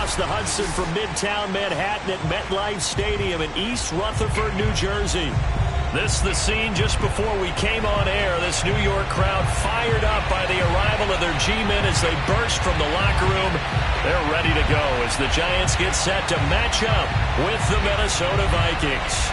across the Hudson from Midtown Manhattan at MetLife Stadium in East Rutherford, New Jersey. This the scene just before we came on air. This New York crowd fired up by the arrival of their G-men as they burst from the locker room. They're ready to go as the Giants get set to match up with the Minnesota Vikings.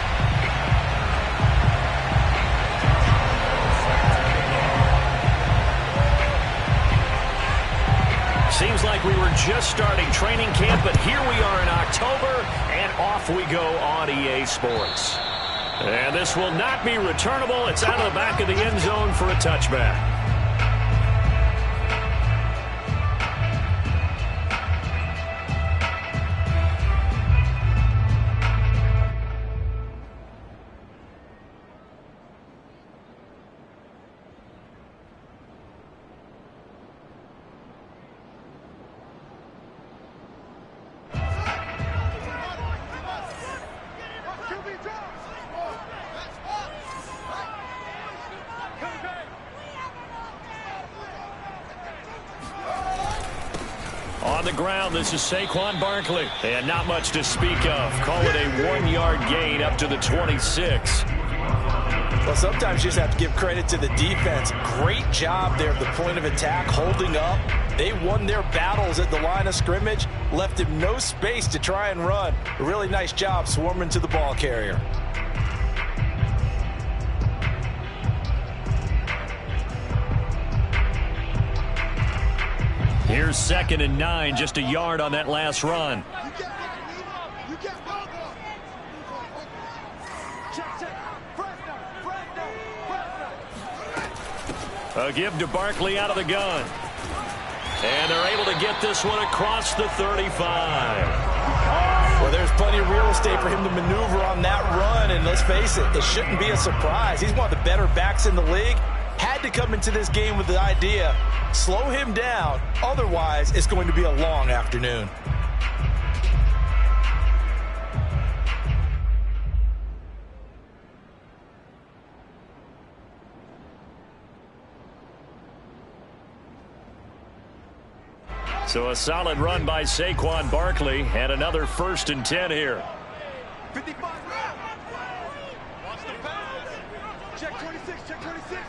Seems like we were just starting training camp, but here we are in October, and off we go on EA Sports. And this will not be returnable. It's out of the back of the end zone for a touchback. On the ground, this is Saquon Barkley. And not much to speak of. Call it a 1-yard gain up to the 26. Well, sometimes you just have to give credit to the defense. Great job there at the point of attack, holding up. They won their battles at the line of scrimmage, left him no space to try and run. A really nice job swarming to the ball carrier. Here's 2nd and 9, just a yard on that last run. A give to Barkley out of the gun. And they're able to get this one across the 35. Well, there's plenty of real estate for him to maneuver on that run. And let's face it, it shouldn't be a surprise. He's one of the better backs in the league. Had to come into this game with the idea, slow him down. Otherwise, it's going to be a long afternoon. So a solid run by Saquon Barkley and another 1st and 10 here. 55. Watch the pass. Check 26, check 26.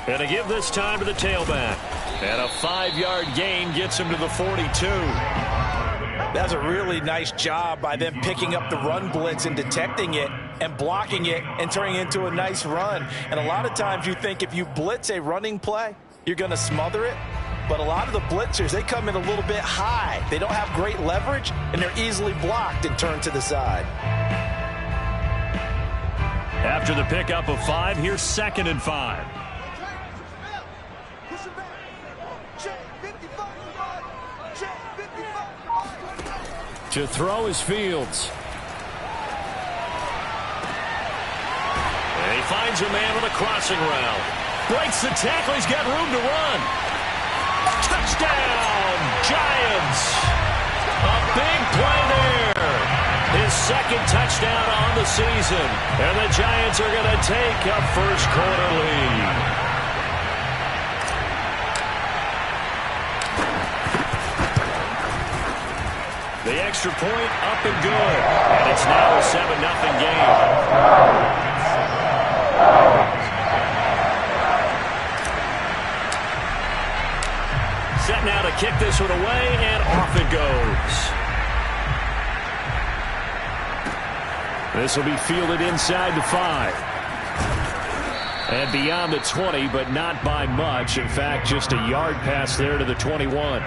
And to give this time to the tailback. And a 5-yard gain gets him to the 42. That's a really nice job by them picking up the run blitz and detecting it and blocking it and turning it into a nice run. And a lot of times you think if you blitz a running play, you're going to smother it. But a lot of the blitzers, they come in a little bit high. They don't have great leverage, and they're easily blocked and turned to the side. After the pickup of 5, here's 2nd and 5. To throw is Fields. And he finds a man with a crossing route. Breaks the tackle. He's got room to run. Touchdown, Giants. A big play there. His 2nd touchdown on the season. And the Giants are going to take a first-quarter lead. The extra point up and good. And it's now a 7-0 game. Set now to kick this one away, and off it goes. This will be fielded inside the 5. And beyond the 20, but not by much. In fact, just a yard pass there to the 21.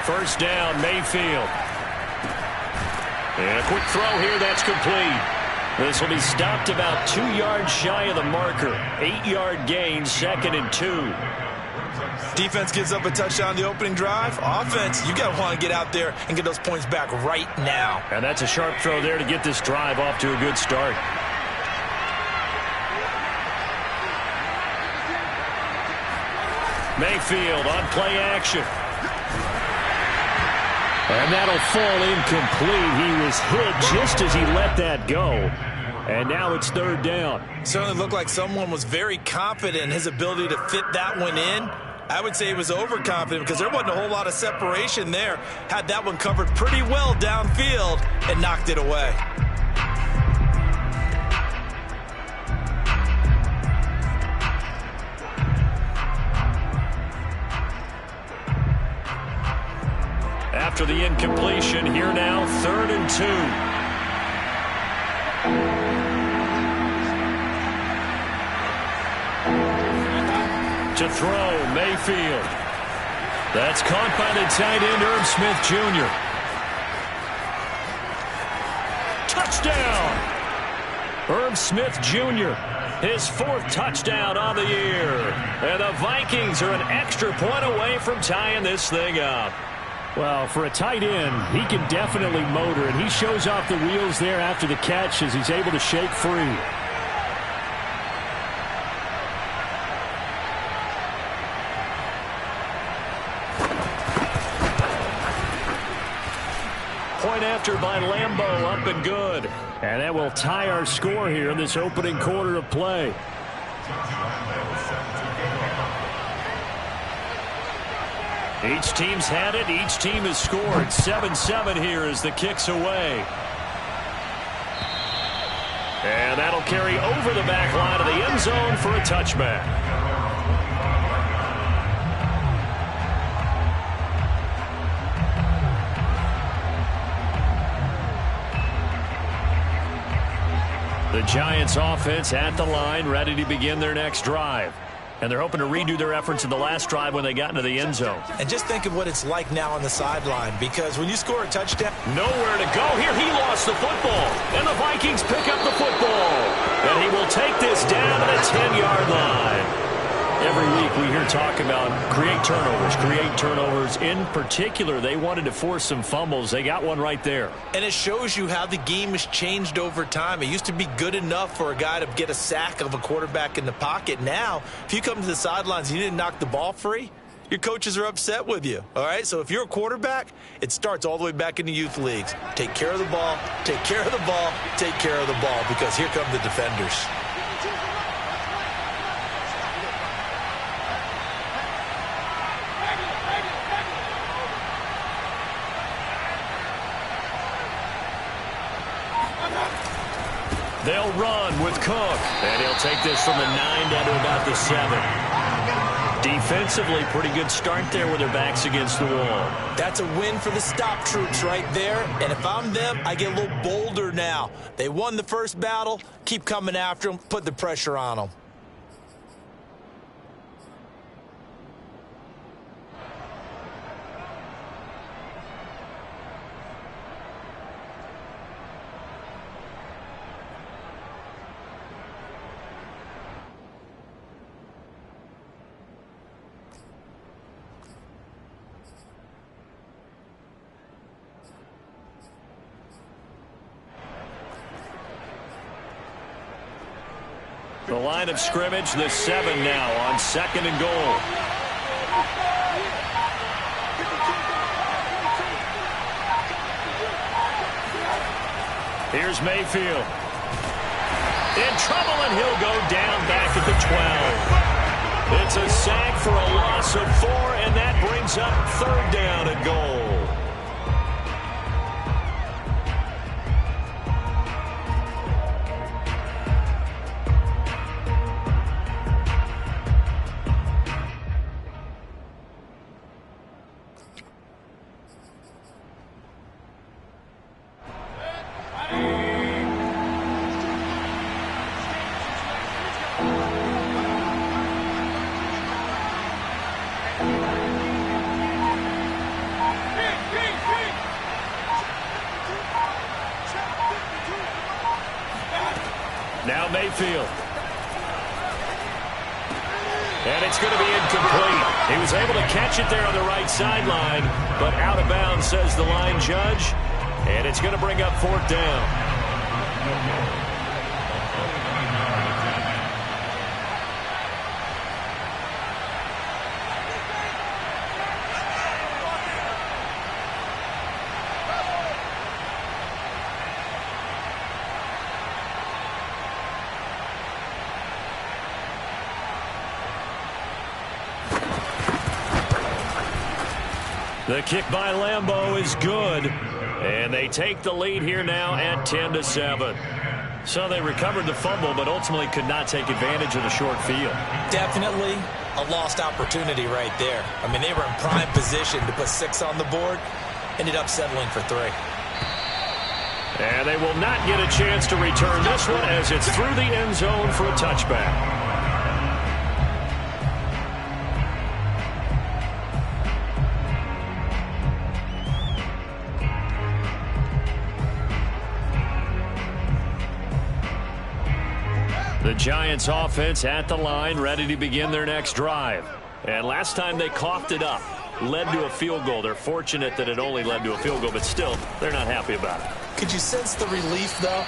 First down, Mayfield. And a quick throw here, that's complete. This will be stopped about 2 yards shy of the marker. 8-yard gain, 2nd and 2. Defense gives up a touchdown the opening drive. Offense, you got to want to get out there and get those points back right now. And that's a sharp throw there to get this drive off to a good start. Mayfield on play action. And that'll fall incomplete. He was hit just as he let that go. And now it's third down. Certainly looked like someone was very confident in his ability to fit that one in. I would say he was overconfident because there wasn't a whole lot of separation there. Had that one covered pretty well downfield and knocked it away. After the incompletion, here now, 3rd and 2. To throw, Mayfield. That's caught by the tight end, Herb Smith Jr. Touchdown! Herb Smith Jr., his 4th touchdown on the year. And the Vikings are an extra point away from tying this thing up. Well, for a tight end, he can definitely motor, and he shows off the wheels there after the catch as he's able to shake free. Point after by Lambeau, up and good. And that will tie our score here in this opening quarter of play. Each team's had it. Each team has scored. 7-7 here as the kick's away. And that'll carry over the back line of the end zone for a touchback. The Giants offense at the line, ready to begin their next drive. And they're hoping to redo their efforts in the last drive when they got into the end zone. And just think of what it's like now on the sideline, because when you score a touchdown... Nowhere to go. Here he lost the football. And the Vikings pick up the football. And he will take this down to the 10-yard line. Every week we hear talk about create turnovers. In particular, they wanted to force some fumbles. They got one right there. And it shows you how the game has changed over time. It used to be good enough for a guy to get a sack of a quarterback in the pocket. Now, if you come to the sidelines and you didn't knock the ball free, your coaches are upset with you. All right? So if you're a quarterback, it starts all the way back in the youth leagues. Take care of the ball, take care of the ball, take care of the ball, because here come the defenders. They'll run with Cook, and he'll take this from the 9 down to about the 7. Defensively, pretty good start there with their backs against the wall. That's a win for the stop troops right there, and if I'm them, I get a little bolder now. They won the first battle, keep coming after them, put the pressure on them. The line of scrimmage, the 7 now on 2nd and goal. Here's Mayfield. In trouble, and he'll go down back at the 12. It's a sack for a loss of 4, and that brings up 3rd down and goal. Now Mayfield. And it's going to be incomplete. He was able to catch it there on the right sideline, but out of bounds, says the line judge. And it's going to bring up 4th down. The kick by Lambeau is good. And they take the lead here now at 10-7. So they recovered the fumble, but ultimately could not take advantage of the short field. Definitely a lost opportunity right there. I mean, they were in prime position to put 6 on the board. Ended up settling for 3. And they will not get a chance to return this one as it's through the end zone for a touchback. The Giants offense at the line, ready to begin their next drive. And last time they coughed it up, led to a field goal. They're fortunate that it only led to a field goal, but still, they're not happy about it. Could you sense the relief, though,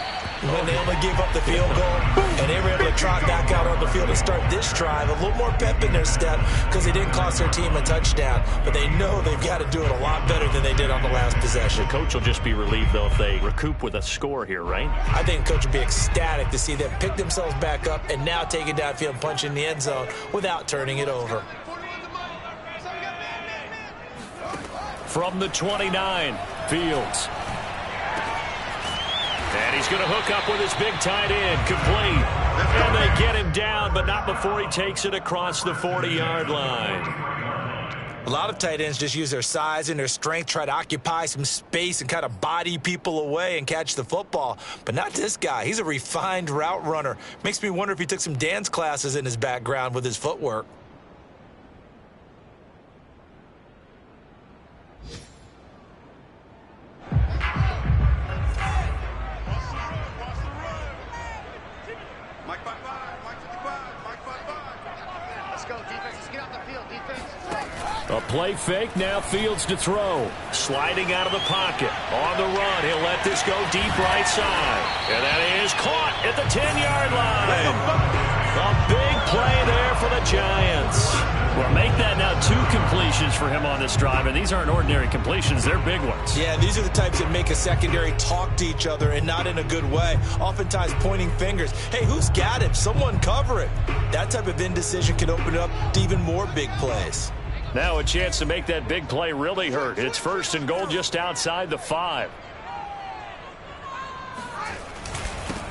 when they only gave up the field goal and they were able to trot back out on the field and start this drive? A little more pep in their step because they didn't cost their team a touchdown, but they know they've got to do it a lot better than they did on the last possession. The coach will just be relieved, though, if they recoup with a score here, right? I think the coach will be ecstatic to see them pick themselves back up and now take it downfield and punch in the end zone without turning it over. From the 29, Fields. And he's going to hook up with his big tight end, complete. And they get him down, but not before he takes it across the 40-yard line. A lot of tight ends just use their size and their strength, try to occupy some space and kind of body people away and catch the football. But not this guy. He's a refined route runner. Makes me wonder if he took some dance classes in his background with his footwork. A play fake, now Fields to throw. Sliding out of the pocket. On the run, he'll let this go deep right side. And that is caught at the 10-yard line. A big play there for the Giants. Well, make that now 2 completions for him on this drive, and these aren't ordinary completions. They're big ones. Yeah, these are the types that make a secondary talk to each other and not in a good way. Oftentimes pointing fingers. Hey, who's got it? Someone cover it. That type of indecision can open it up to even more big plays. Now a chance to make that big play really hurt. It's 1st and goal just outside the 5.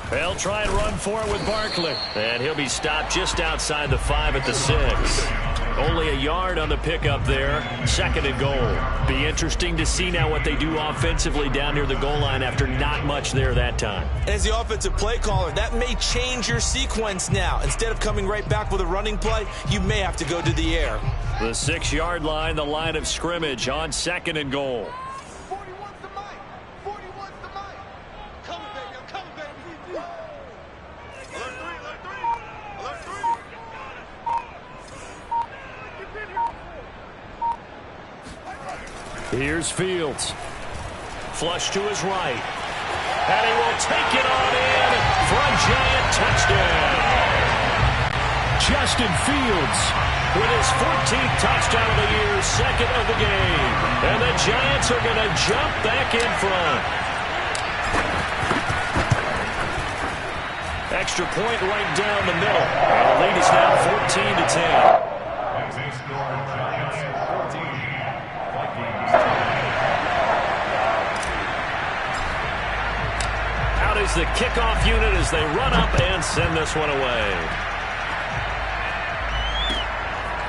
They'll try and run for it with Barkley. And he'll be stopped just outside the 5 at the 6. Only a yard on the pickup there. 2nd and goal. Be interesting to see now what they do offensively down near the goal line after not much there that time. As the offensive play caller, that may change your sequence now. Instead of coming right back with a running play, you may have to go to the air. The 6-yard line, the line of scrimmage on 2nd and goal. 41's the mic. 41's the mic. Coming, baby. I'm coming, baby. Alert 3, alert 3. Alert 3. Here's Fields. Flush to his right. And he will take it on in for a Giant touchdown. Justin Fields with his 14th touchdown of the year, 2nd of the game. And the Giants are going to jump back in front. Extra point right down the middle. And the lead is now 14-10. Out is the kickoff unit as they run up and send this one away.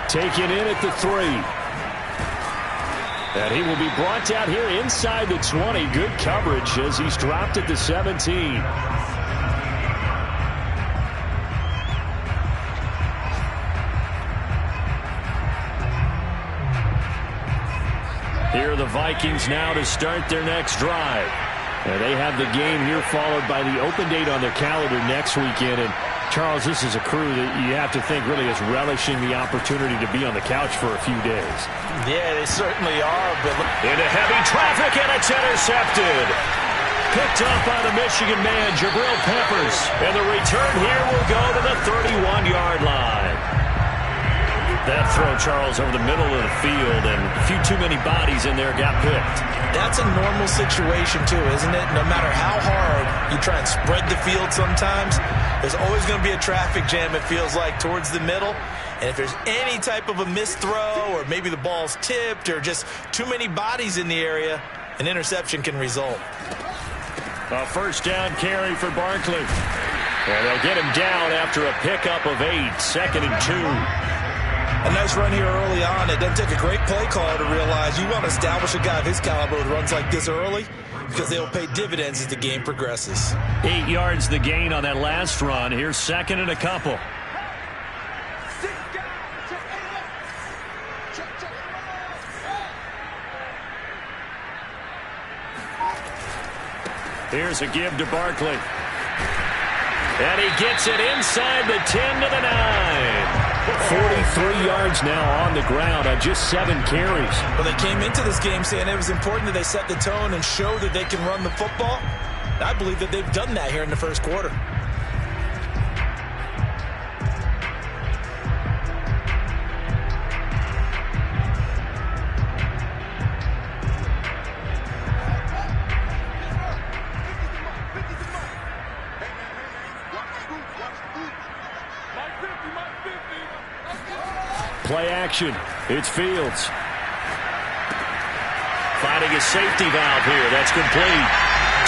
Taken in at the 3. And he will be brought down here inside the 20. Good coverage as he's dropped at the 17. Here are the Vikings now to start their next drive. And they have the game here followed by the open date on their calendar next weekend. And Charles, this is a crew that you have to think really is relishing the opportunity to be on the couch for a few days. Yeah, they certainly are. But into heavy traffic, and it's intercepted. Picked up by the Michigan man, Jabril Peppers. And the return here will go to the 31-yard line. That throw, Charles, over the middle of the field, and a few too many bodies in there got picked. That's a normal situation, too, isn't it? No matter how hard you try and spread the field sometimes, there's always going to be a traffic jam, it feels like, towards the middle. And if there's any type of a missed throw, or maybe the ball's tipped, or just too many bodies in the area, an interception can result. A first down carry for Barkley. And they'll get him down after a pickup of 8, 2nd and 2. A nice run here early on. It doesn't take a great play caller to realize you want to establish a guy of his caliber with runs like this early, because they'll pay dividends as the game progresses. 8 yards the gain on that last run. Here's 2nd and a couple. Here's a give to Barkley. And he gets it inside the 10 to the 9. 43 yards now on the ground on just 7 carries. Well, they came into this game saying it was important that they set the tone and show that they can run the football. I believe that they've done that here in the first quarter. Play action. It's Fields. Finding a safety valve here. That's complete.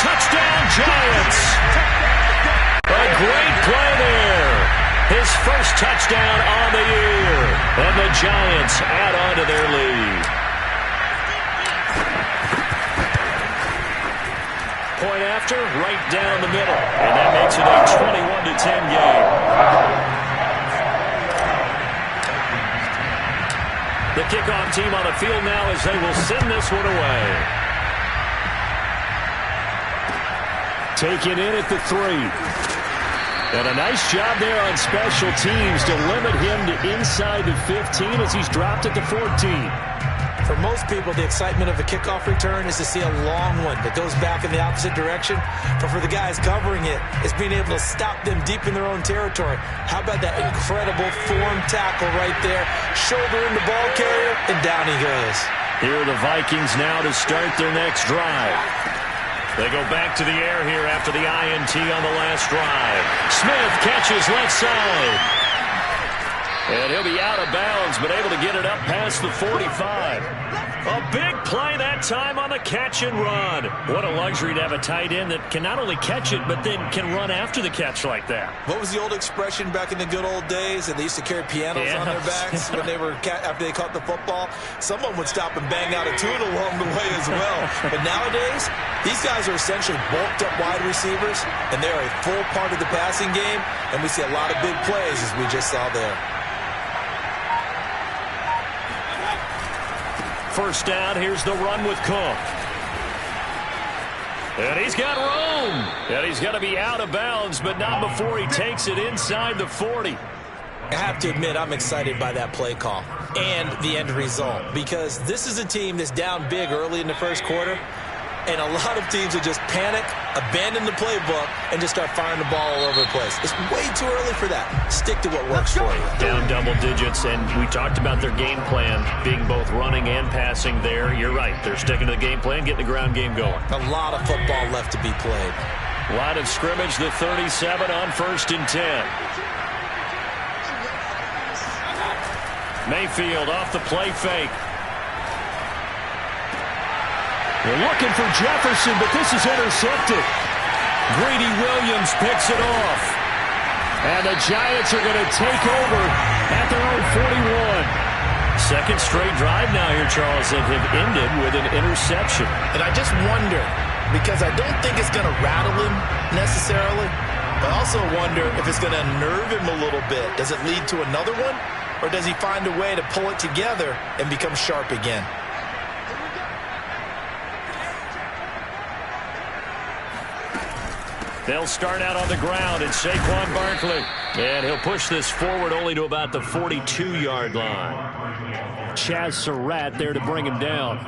Touchdown, Giants. A great play there. His first touchdown on the year. And the Giants add on to their lead. Point after, right down the middle. And that makes it a 21-10 game. The kickoff team on the field now as they will send this one away. Taken in at the 3. And a nice job there on special teams to limit him to inside the 15 as he's dropped at the 14. For most people, the excitement of a kickoff return is to see a long one that goes back in the opposite direction. But for the guys covering it, it's being able to stop them deep in their own territory. How about that incredible form tackle right there? Shoulder in the ball carrier, and down he goes. Here are the Vikings now to start their next drive. They go back to the air here after the INT on the last drive. Smith catches left side. And he'll be out of bounds, but able to get it up past the 45. A big play that time on the catch and run. What a luxury to have a tight end that can not only catch it, but then can run after the catch like that. What was the old expression back in the good old days? And they used to carry pianos on their backs when they were after they caught the football. Someone would stop and bang out a tune along the way as well. But nowadays, these guys are essentially bulked up wide receivers, and they are a full part of the passing game. And we see a lot of big plays, as we just saw there. First down, here's the run with Cook. And he's got room. And he's going to be out of bounds, but not before he takes it inside the 40. I have to admit, I'm excited by that play call and the end result, because this is a team that's down big early in the first quarter, and a lot of teams will just panic, abandon the playbook, and just start firing the ball all over the place. It's way too early for that. Stick to what works for you. Down double digits, and we talked about their game plan being both running and passing there. You're right. They're sticking to the game plan, getting the ground game going. A lot of football left to be played. Line of scrimmage, the 37 on 1st and 10. Mayfield off the play fake. They're looking for Jefferson, but this is intercepted. Greedy Williams picks it off. And the Giants are going to take over at their own 41. Second straight drive now here, Charles, that have ended with an interception. And I just wonder, because I don't think it's going to rattle him necessarily, but I also wonder if it's going to unnerve him a little bit. Does it lead to another one? Or does he find a way to pull it together and become sharp again? They'll start out on the ground, and Saquon Barkley. And he'll push this forward only to about the 42-yard line. Chaz Surratt there to bring him down.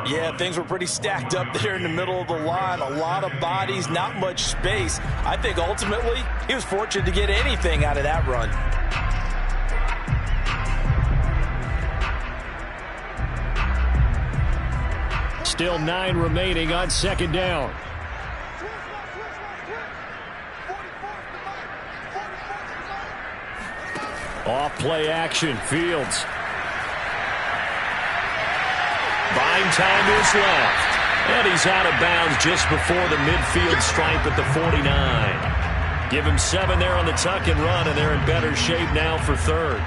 Yeah, things were pretty stacked up there in the middle of the line. A lot of bodies, not much space. I think ultimately he was fortunate to get anything out of that run. Still 9 remaining on second down. Off play action. Fields. Buying time is left. And he's out of bounds just before the midfield stripe at the 49. Give him 7 there on the tuck and run, and they're in better shape now for third.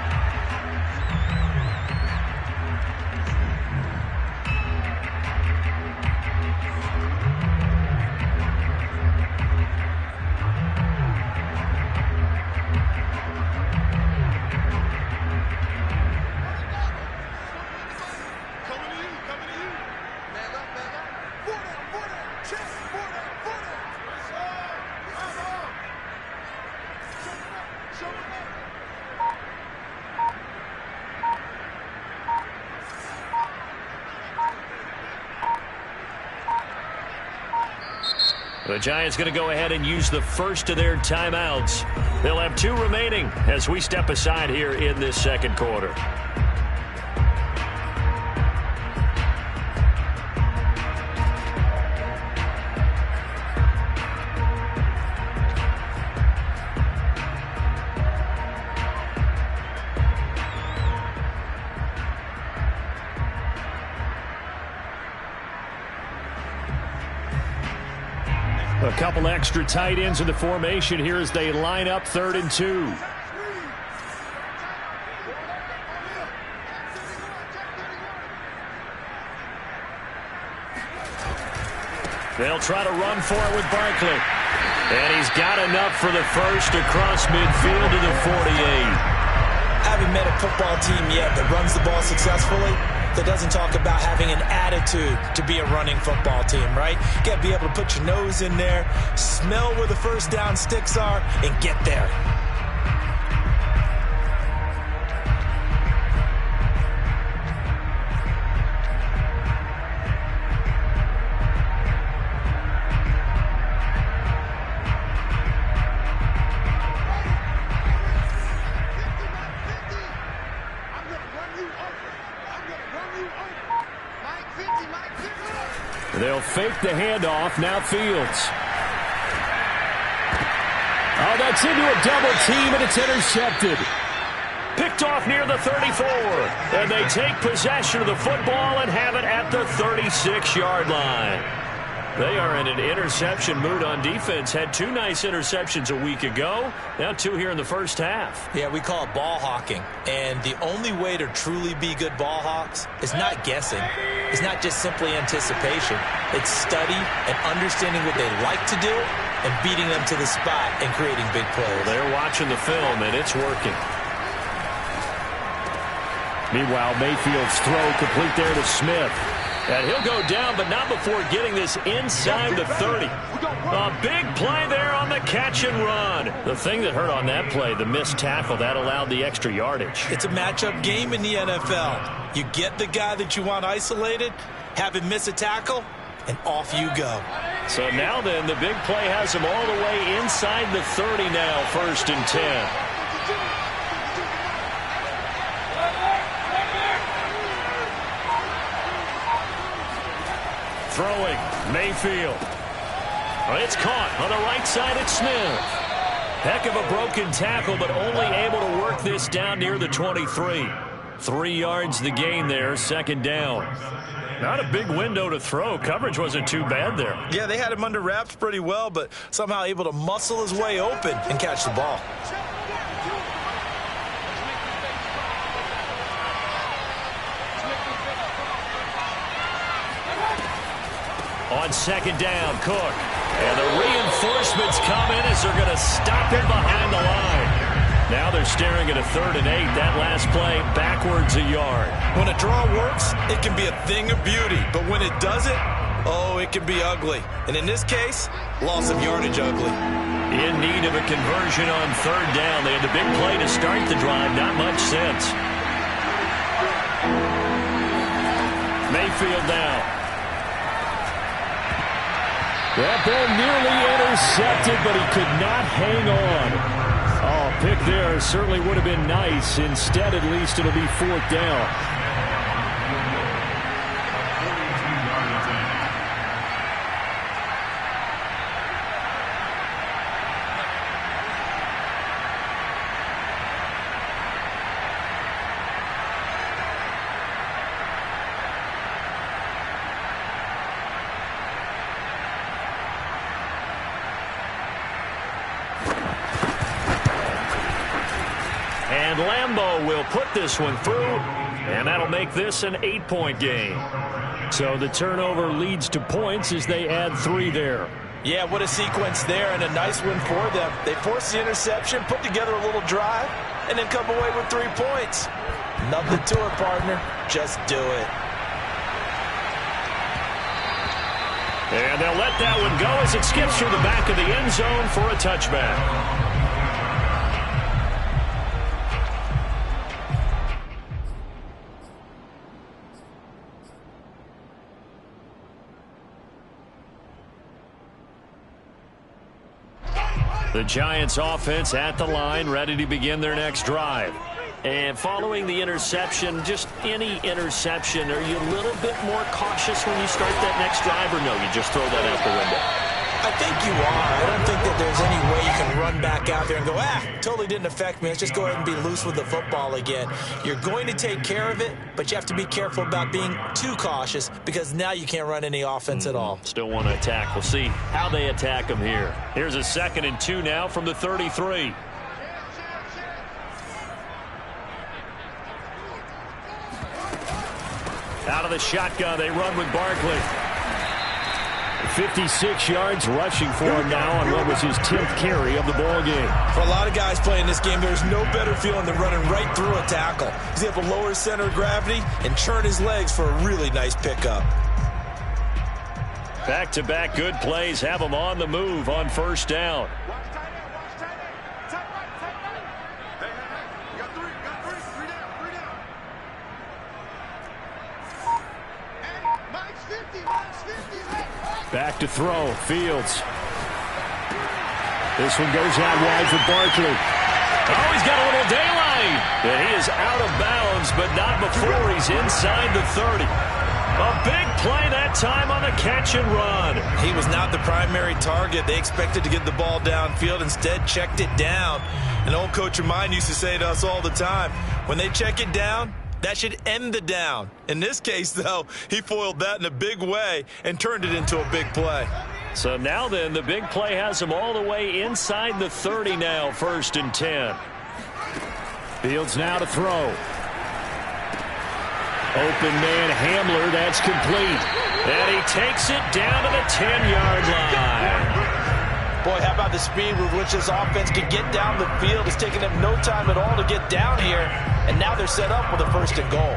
The Giants going to go ahead and use the first of their timeouts. They'll have 2 remaining as we step aside here in this second quarter. A couple extra tight ends in the formation here as they line up 3rd and 2. They'll try to run for it with Barkley. And he's got enough for the first across midfield to the 48. Haven't met a football team yet that runs the ball successfully, that doesn't talk about having an attitude to be a running football team, right? You got to be able to put your nose in there, smell where the first down sticks are, and get there. They'll fake the handoff. Now Fields. Oh, that's into a double team, and it's intercepted. Picked off near the 34. And they take possession of the football and have it at the 36-yard line. They are in an interception mood on defense. Had 2 nice interceptions a week ago. Now 2 here in the first half. Yeah, we call it ball hawking. And the only way to truly be good ball hawks is not guessing. It's not just simply anticipation. It's study and understanding what they like to do and beating them to the spot and creating big plays. They're watching the film, and it's working. Meanwhile, Mayfield's throw complete there to Smith. And he'll go down, but not before getting this inside the 30. A big play there on the catch and run. The thing that hurt on that play, the missed tackle, that allowed the extra yardage. It's a matchup game in the NFL. You get the guy that you want isolated, have him miss a tackle, and off you go. So now then, the big play has him all the way inside the 30 now, 1st and 10. Throwing, Mayfield. Well, it's caught on the right side at Smith. Heck of a broken tackle, but only able to work this down near the 23. 3 yards the gain there, 2nd down. Not a big window to throw. Coverage wasn't too bad there. Yeah, they had him under wraps pretty well, but somehow able to muscle his way open and catch the ball. On 2nd down, Cook. And the reinforcements come in as they're going to stop him behind the line. Now they're staring at a 3rd and 8. That last play, backwards a yard. When a draw works, it can be a thing of beauty. But when it doesn't, oh, it can be ugly. And in this case, loss of yardage ugly. In need of a conversion on 3rd down. They had the big play to start the drive. Not much sense. Mayfield now. That ball nearly intercepted, but he could not hang on. Oh, pick there certainly would have been nice. Instead, at least, it'll be 4th down. And Lambeau will put this one through, and that'll make this an 8-point game. So the turnover leads to points as they add 3 there. Yeah, what a sequence there, and a nice win for them. They forced the interception, put together a little drive, and then come away with 3 points. Nothing to it, partner. Just do it. And they'll let that one go as it skips through the back of the end zone for a touchback. The Giants offense at the line, ready to begin their next drive. And following the interception, just any interception, are you a little bit more cautious when you start that next drive, or no, you just throw that out the window? I think you are. I don't think that there's any way you can run back out there and go, totally didn't affect me. Let's just go ahead and be loose with the football again. You're going to take care of it, but you have to be careful about being too cautious because now you can't run any offense at all. Still want to attack. We'll see how they attack them here. Here's a 2nd and 2 now from the 33. Out of the shotgun, they run with Barkley. 56 yards rushing for him now on what was his 10th carry of the ball game. For a lot of guys playing this game, there's no better feeling than running right through a tackle. He's able to lower his center of gravity and churn his legs for a really nice pickup. Back-to-back good plays have him on the move on 1st down. Back to throw. Fields. This one goes out wide for Barkley. Oh, he's got a little daylight. And he is out of bounds, but not before he's inside the 30. A big play that time on the catch and run. He was not the primary target. They expected to get the ball downfield. Instead, checked it down. An old coach of mine used to say to us all the time, when they check it down, that should end the down. In this case, though, he foiled that in a big way and turned it into a big play. So now then, the big play has him all the way inside the 30 now, 1st and 10. Fields now to throw. Open man Hamler, that's complete. And he takes it down to the 10-yard line. Boy, how about the speed with which this offense can get down the field? It's taking them no time at all to get down here. And now they're set up with a 1st and goal.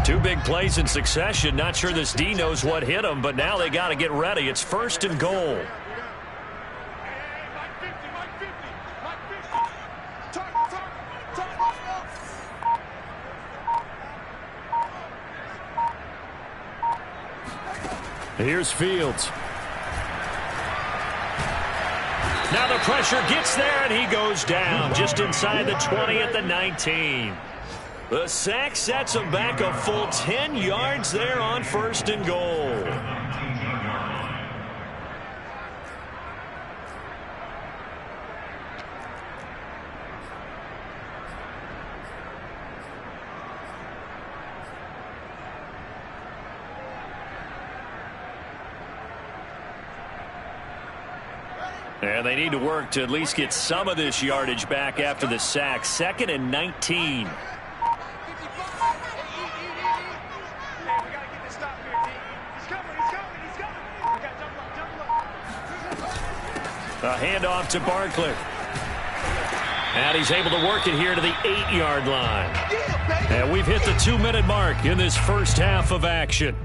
Two big plays in succession. Not sure this D knows what hit him, but now they got to get ready. It's 1st and goal. Here's Fields. Now the pressure gets there, and he goes down just inside the 20 at the 19. The sack sets him back a full 10 yards there on 1st and goal. And they need to work to at least get some of this yardage back after the sack. 2nd and 19. A handoff to Barkley. And he's able to work it here to the 8-yard line. And we've hit the 2-minute mark in this first half of action.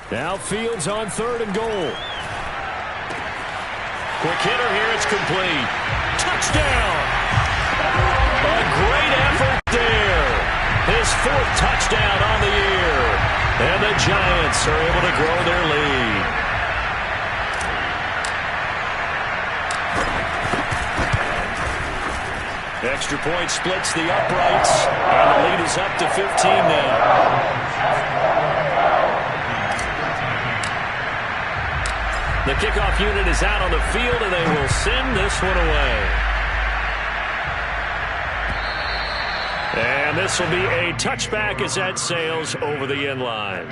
Now Fields on 3rd and goal. Quick hitter here, it's complete. Touchdown! A great effort there. His his 4th touchdown on the year. And the Giants are able to grow their lead. Extra point splits the uprights, and the lead is up to 15 now. The kickoff unit is out on the field, and they will send this one away. And this will be a touchback as that sails over the end line.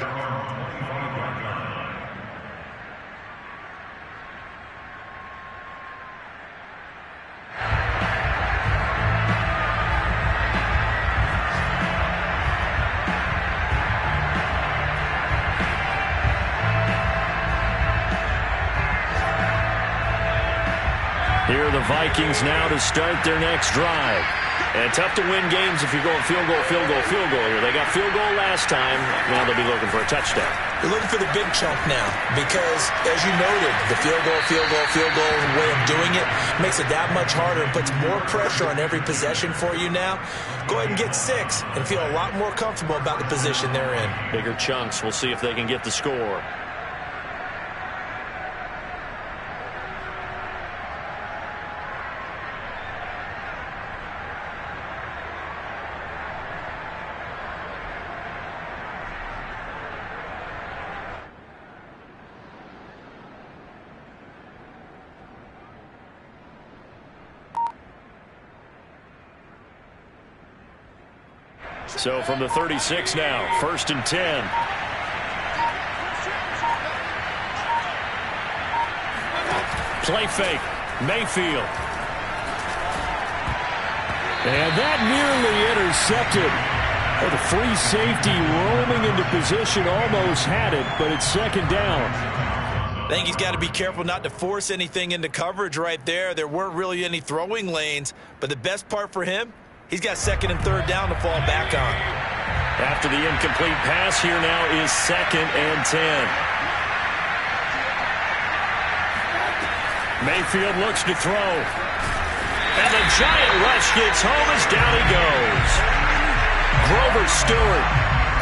Here are the Vikings now to start their next drive. And tough to win games if you're going field goal, field goal, field goal here. They got field goal last time. Now they'll be looking for a touchdown. They're looking for the big chunk now because, as you noted, the field goal way of doing it makes it that much harder and puts more pressure on every possession for you now. Go ahead and get 6 and feel a lot more comfortable about the position they're in. Bigger chunks. We'll see if they can get the score. So from the 36 now, 1st and 10. Play fake, Mayfield. And that nearly intercepted. Oh, the free safety roaming into position almost had it, but it's 2nd down. I think he's got to be careful not to force anything into coverage right there. There weren't really any throwing lanes, but the best part for him, he's got 2nd and 3rd down to fall back on. After the incomplete pass, here now is 2nd and 10. Mayfield looks to throw. And the giant rush gets home as down he goes. Grover Stewart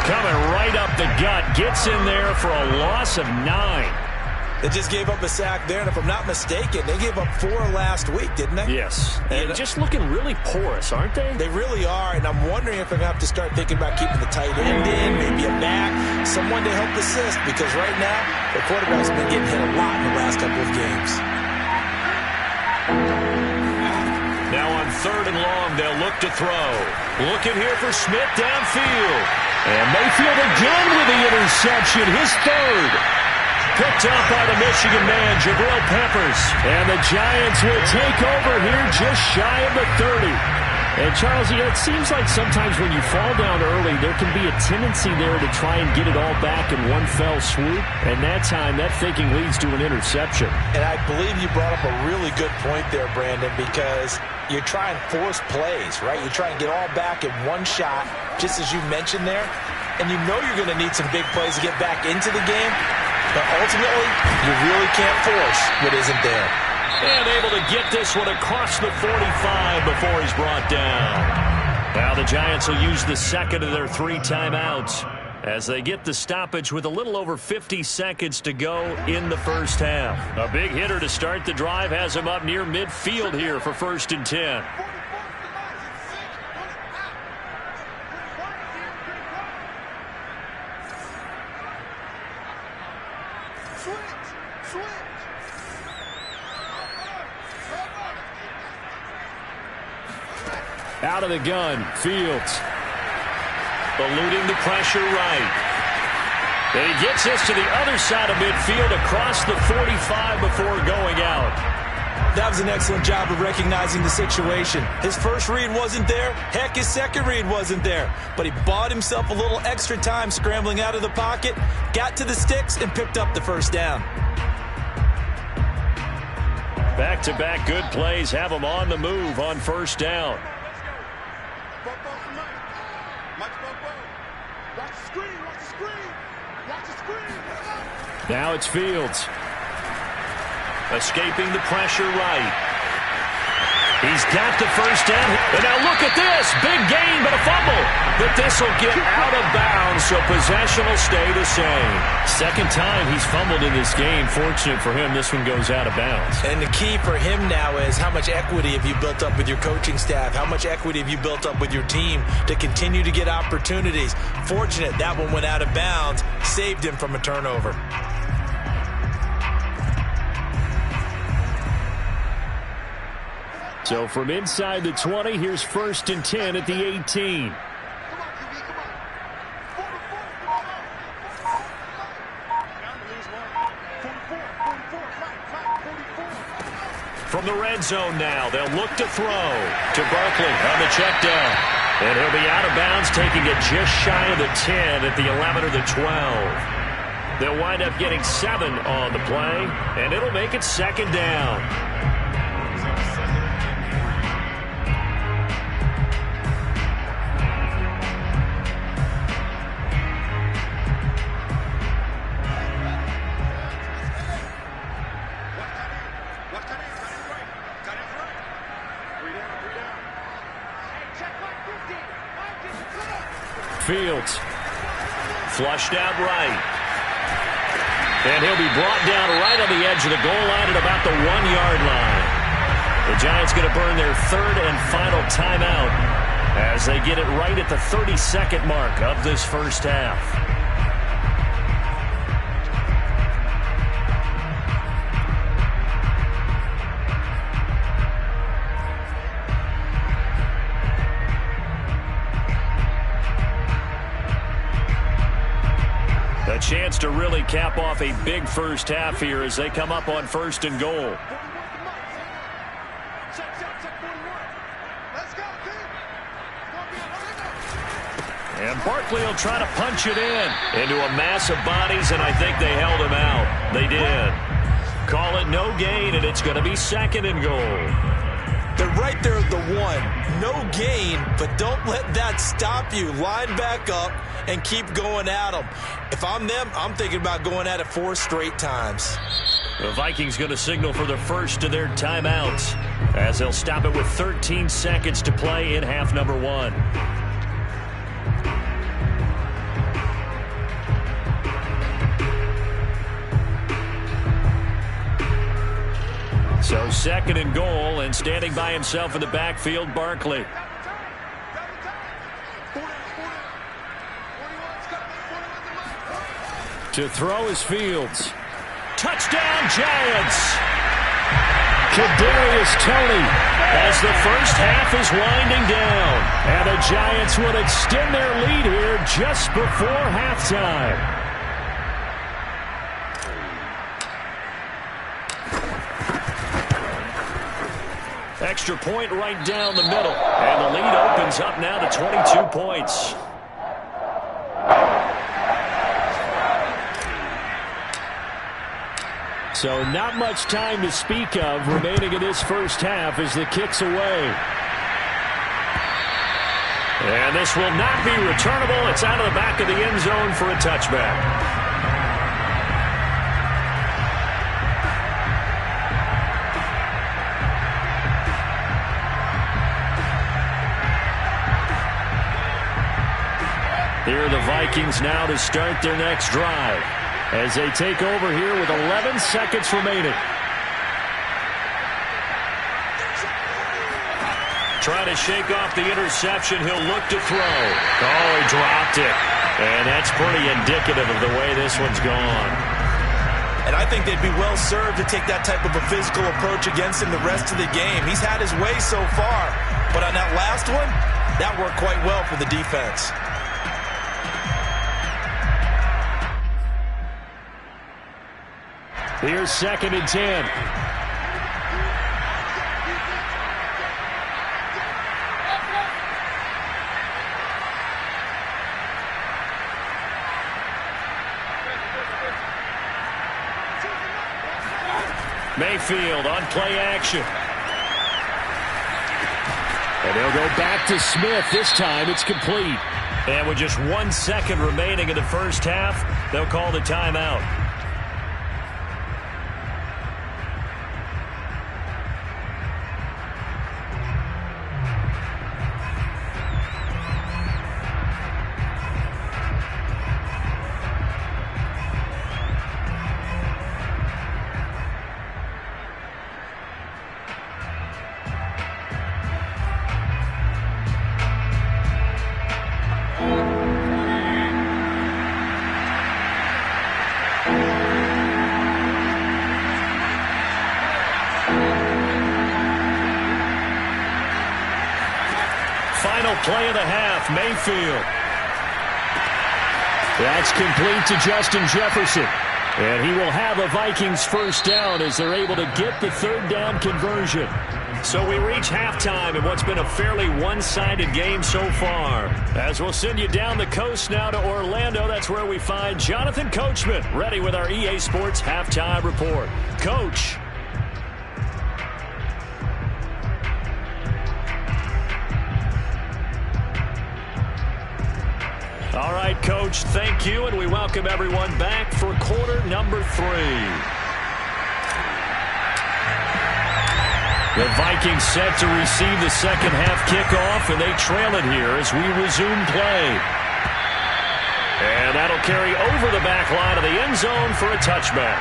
coming right up the gut. Gets in there for a loss of 9. They just gave up a sack there, and if I'm not mistaken, they gave up 4 last week, didn't they? Yes, and just looking really porous, aren't they? They really are, and I'm wondering if they're going to have to start thinking about keeping the tight end in, maybe a back, someone to help assist, because right now, the quarterback's been getting hit a lot in the last couple of games. Now on 3rd and long, they'll look to throw. Looking here for Smith downfield. And Mayfield again with the interception, his 3rd. Picked up by the Michigan man, Jabril Peppers. And the Giants will take over here just shy of the 30. And, Charles, you know, it seems like sometimes when you fall down early, there can be a tendency there to try and get it all back in one fell swoop. And that time, that thinking leads to an interception. And I believe you brought up a really good point there, Brandon, because you try and force plays, right? You try and get all back in one shot, just as you mentioned there. And you know you're going to need some big plays to get back into the game. But ultimately, you really can't force what isn't there. And able to get this one across the 45 before he's brought down. Now the Giants will use the 2nd of their 3 timeouts as they get the stoppage with a little over 50 seconds to go in the first half. A big hitter to start the drive has him up near midfield here for 1st and 10. Out of the gun, Fields. Eluding the pressure right. And he gets us to the other side of midfield across the 45 before going out. That was an excellent job of recognizing the situation. His first read wasn't there. Heck, his second read wasn't there. But he bought himself a little extra time scrambling out of the pocket, got to the sticks, and picked up the 1st down. Back-to-back good plays have him on the move on 1st down. Now it's Fields. Escaping the pressure right. He's got the first down. And now look at this. Big gain, but a fumble. But this will get out of bounds, so possession will stay the same. Second time he's fumbled in this game. Fortunate for him, this one goes out of bounds. And the key for him now is how much equity have you built up with your coaching staff? How much equity have you built up with your team to continue to get opportunities? Fortunate that one went out of bounds, saved him from a turnover. So from inside the 20, here's 1st and 10 at the 18. From the red zone now, they'll look to throw to Barkley on the check down. And he'll be out of bounds, taking it just shy of the 10 at the 11 or the 12. They'll wind up getting 7 on the play, and it'll make it 2nd down. Fields flushed out right. And he'll be brought down right on the edge of the goal line at about the 1-yard line. The Giants going to burn their 3rd and final timeout as they get it right at the 30-second mark of this first half. A chance to really cap off a big first half here as they come up on 1st and goal. And Barkley will try to punch it in into a mass of bodies, and I think they held him out. They did. Call it no gain, and it's going to be 2nd and goal. They're right there at the 1. No gain, but don't let that stop you. Line back up and keep going at them. If I'm them, I'm thinking about going at it 4 straight times. The Vikings going to signal for the first of their timeouts as they'll stop it with 13 seconds to play in half number 1. So 2nd and goal, and standing by himself in the backfield, Barkley. To throw is Fields. Touchdown, Giants! Kadarius Toney as the first half is winding down. And the Giants would extend their lead here just before halftime. Extra point right down the middle. And the lead opens up now to 22 points. So not much time to speak of remaining in this first half as the kick's away. And this will not be returnable. It's out of the back of the end zone for a touchback. Here are the Vikings now to start their next drive as they take over here with 11 seconds remaining. Trying to shake off the interception. He'll look to throw. Oh, he dropped it. And that's pretty indicative of the way this one's gone. And I think they'd be well served to take that type of a physical approach against him the rest of the game. He's had his way so far. But on that last one, that worked quite well for the defense. Here's 2nd and 10. Mayfield on play action. And they'll go back to Smith. This time it's complete. And with just 1 second remaining in the first half, they'll call the timeout. play of the half, Mayfield. That's complete to Justin Jefferson. And he will have a Vikings first down as they're able to get the third down conversion. So we reach halftime in what's been a fairly one-sided game so far. As we'll send you down the coast now to Orlando, that's where we find Jonathan Coachman ready with our EA Sports Halftime Report. Coach. All right, Coach, thank you, and we welcome everyone back for quarter number 3. The Vikings set to receive the second half kickoff, and they trail it here as we resume play. And that'll carry over the back line of the end zone for a touchback.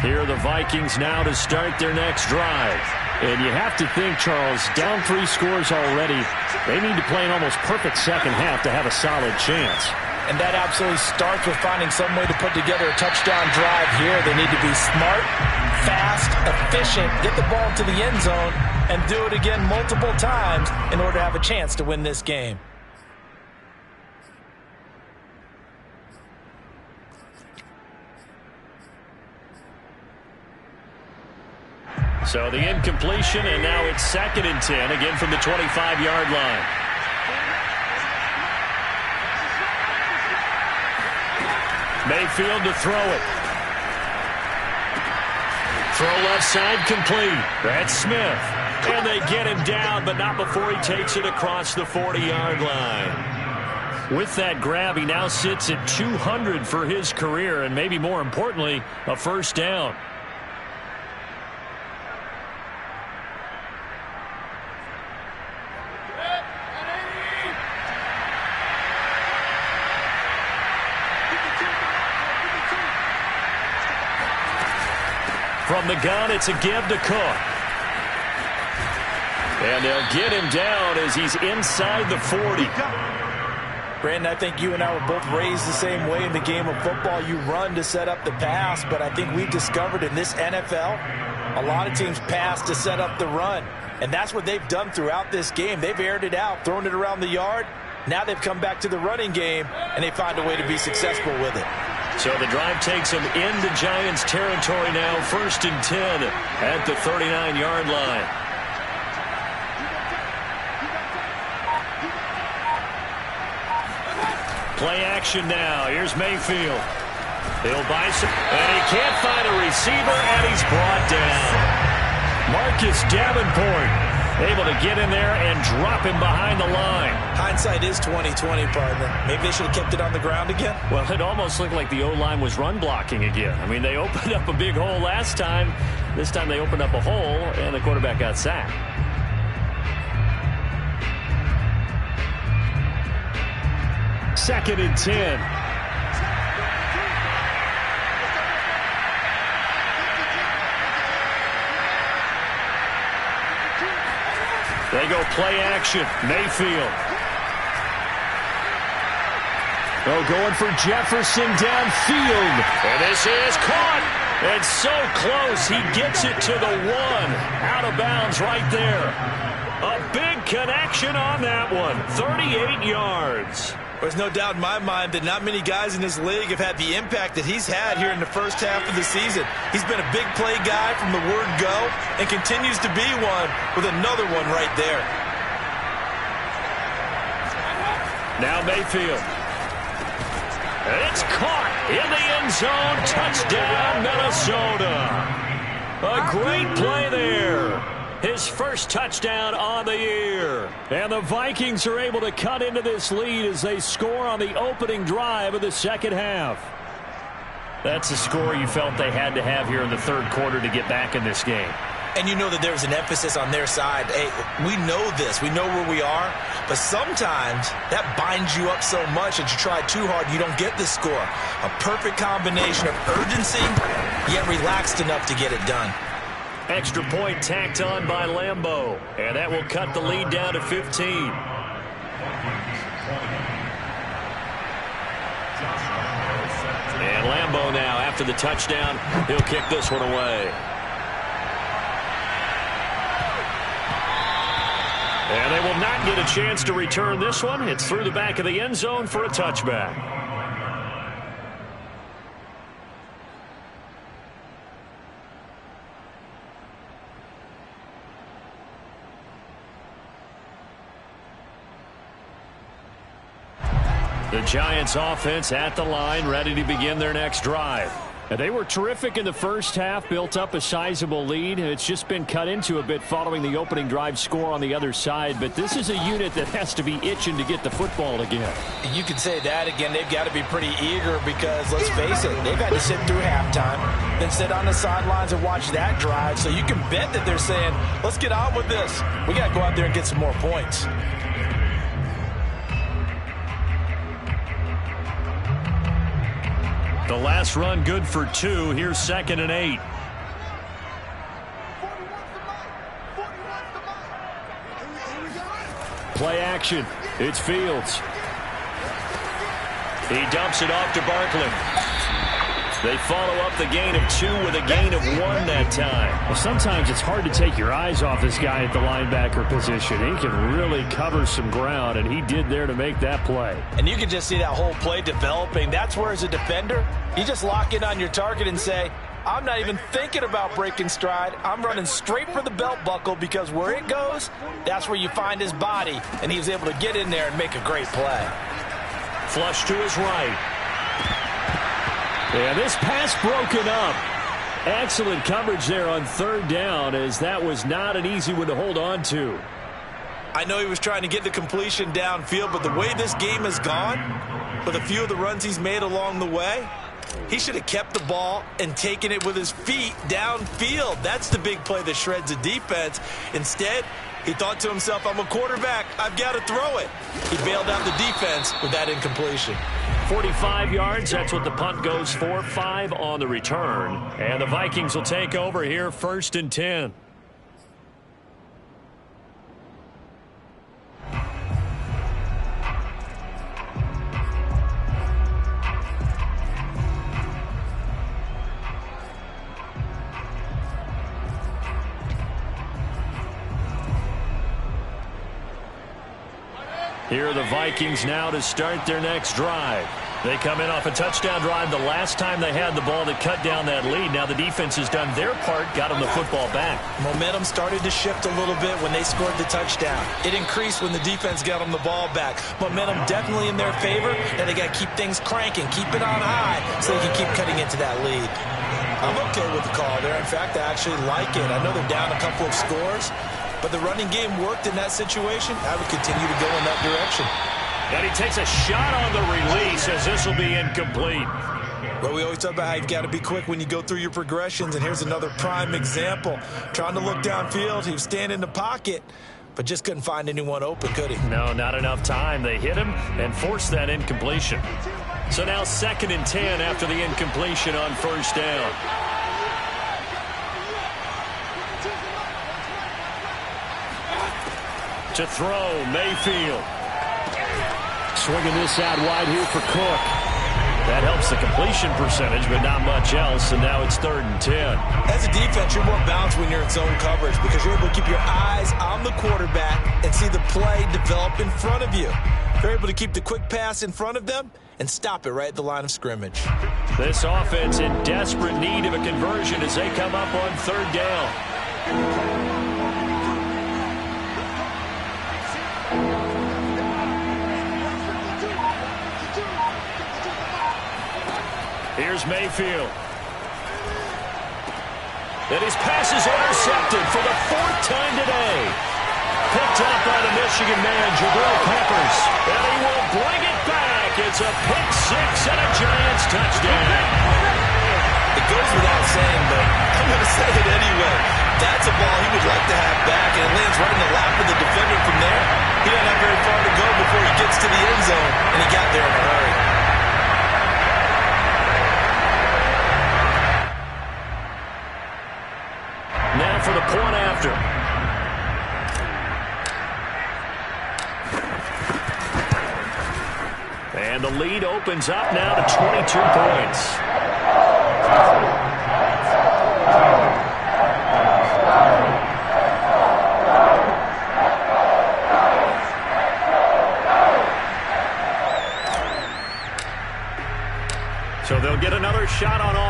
Here are the Vikings now to start their next drive. And you have to think, Charles, down 3 scores already. They need to play an almost perfect second half to have a solid chance. And that absolutely starts with finding some way to put together a touchdown drive here. They need to be smart, fast, efficient, get the ball to the end zone, and do it again multiple times in order to have a chance to win this game. So the incompletion, and now it's 2nd and 10, again from the 25-yard line. Mayfield to throw it. Throw left side complete. That's Smith. And they get him down, but not before he takes it across the 40-yard line. With that grab, he now sits at 200 for his career, and maybe more importantly, a first down. From the gun, it's a give to Cook. And they'll get him down as he's inside the 40. Brandon, I think you and I were both raised the same way in the game of football. You run to set up the pass, but I think we've discovered in this NFL, a lot of teams pass to set up the run. And that's what they've done throughout this game. They've aired it out, thrown it around the yard. Now they've come back to the running game, and they find a way to be successful with it. So the drive takes them into Giants territory now, 1st and 10 at the 39-yard line. Play action now. Here's Mayfield. He'll buy some, and he can't find a receiver, and he's brought down. Marcus Davenport able to get in there and drop him behind the line. Hindsight is 20/20, partner. Maybe they should have kept it on the ground again. Well, it almost looked like the O-line was run blocking again. I mean, they opened up a big hole last time. This time they opened up a hole, and the quarterback got sacked. Second and 10. They go play action. Mayfield. Oh, going for Jefferson downfield. And this is caught. And so close. He gets it to the 1. Out of bounds right there. A big connection on that one. 38 yards. There's no doubt in my mind that not many guys in this league have had the impact that he's had here in the first half of the season. He's been a big play guy from the word go and continues to be one with another one right there. Now Mayfield. And it's caught in the end zone. Touchdown, Minnesota. A great play there. His first touchdown on the year. And the Vikings are able to cut into this lead as they score on the opening drive of the second half. That's a score you felt they had to have here in the third quarter to get back in this game. And you know that there's an emphasis on their side. Hey, we know this. We know where we are. But sometimes that binds you up so much that you try too hard, you don't get the score. A perfect combination of urgency, yet relaxed enough to get it done. Extra point tacked on by Lambeau. And that will cut the lead down to 15. after the touchdown. He'll kick this one away. And they will not get a chance to return this one. It's through the back of the end zone for a touchback. The Giants offense at the line, ready to begin their next drive. And they were terrific in the first half, built up a sizable lead. It's just been cut into a bit following the opening drive score on the other side. But this is a unit that has to be itching to get the football again. You can say that again. They've got to be pretty eager because, let's face it, they've had to sit through halftime, then sit on the sidelines and watch that drive. So you can bet that they're saying, let's get on with this. We got to go out there and get some more points. The last run good for 2. Here's 2nd and 8. Play action. It's Fields. He dumps it off to Barkley. They follow up the gain of 2 with a gain of 1 that time. Well, sometimes it's hard to take your eyes off this guy at the linebacker position. He can really cover some ground, and he did there to make that play. And you can just see that whole play developing. That's where, as a defender, you just lock in on your target and say, I'm not even thinking about breaking stride. I'm running straight for the belt buckle because where it goes, that's where you find his body. And he was able to get in there and make a great play. Flush to his right. Yeah, this pass broken up. Excellent coverage there on 3rd down, as that was not an easy one to hold on to. I know he was trying to get the completion downfield, but the way this game has gone, with a few of the runs he's made along the way, he should have kept the ball and taken it with his feet downfield. That's the big play that shreds the defense. Instead, he thought to himself, I'm a quarterback. I've got to throw it. He bailed out the defense with that incompletion. 45 yards, that's what the punt goes for. 5 on the return. And the Vikings will take over here, 1st and 10. Here are the Vikings now to start their next drive. They come in off a touchdown drive the last time they had the ball that cut down that lead. Now the defense has done their part, got them the football back. Momentum started to shift a little bit when they scored the touchdown. It increased when the defense got them the ball back. Momentum definitely in their favor. Now they got to keep things cranking, keep it on high so they can keep cutting into that lead. I'm okay with the call there. In fact, I actually like it. I know they're down a couple of scores, but the running game worked in that situation. I would continue to go in that direction. And he takes a shot on the release as this will be incomplete. Well, we always talk about how you've got to be quick when you go through your progressions, and here's another prime example. Trying to look downfield, he was standing in the pocket, but just couldn't find anyone open, could he? No, not enough time. They hit him and forced that incompletion. So now 2nd and 10 after the incompletion on 1st down. To throw, Mayfield. Swinging this out wide here for Cook. That helps the completion percentage, but not much else, and now it's 3rd and 10. As a defense, you're more balanced when you're in zone coverage because you're able to keep your eyes on the quarterback and see the play develop in front of you. You're able to keep the quick pass in front of them and stop it right at the line of scrimmage. This offense in desperate need of a conversion as they come up on 3rd down. Here's Mayfield. And his pass is intercepted for the 4th time today. Picked up by the Michigan man, Jabril Peppers. And he will bring it back. It's a pick 6 and a Giants touchdown. It goes without saying, but I'm going to say it anyway. That's a ball he would like to have back, and it lands right in the lap of the defender from there. He doesn't have very far to go before he gets to the end zone, and he got there in a hurry. Now for the point after. And the lead opens up now to 22 points.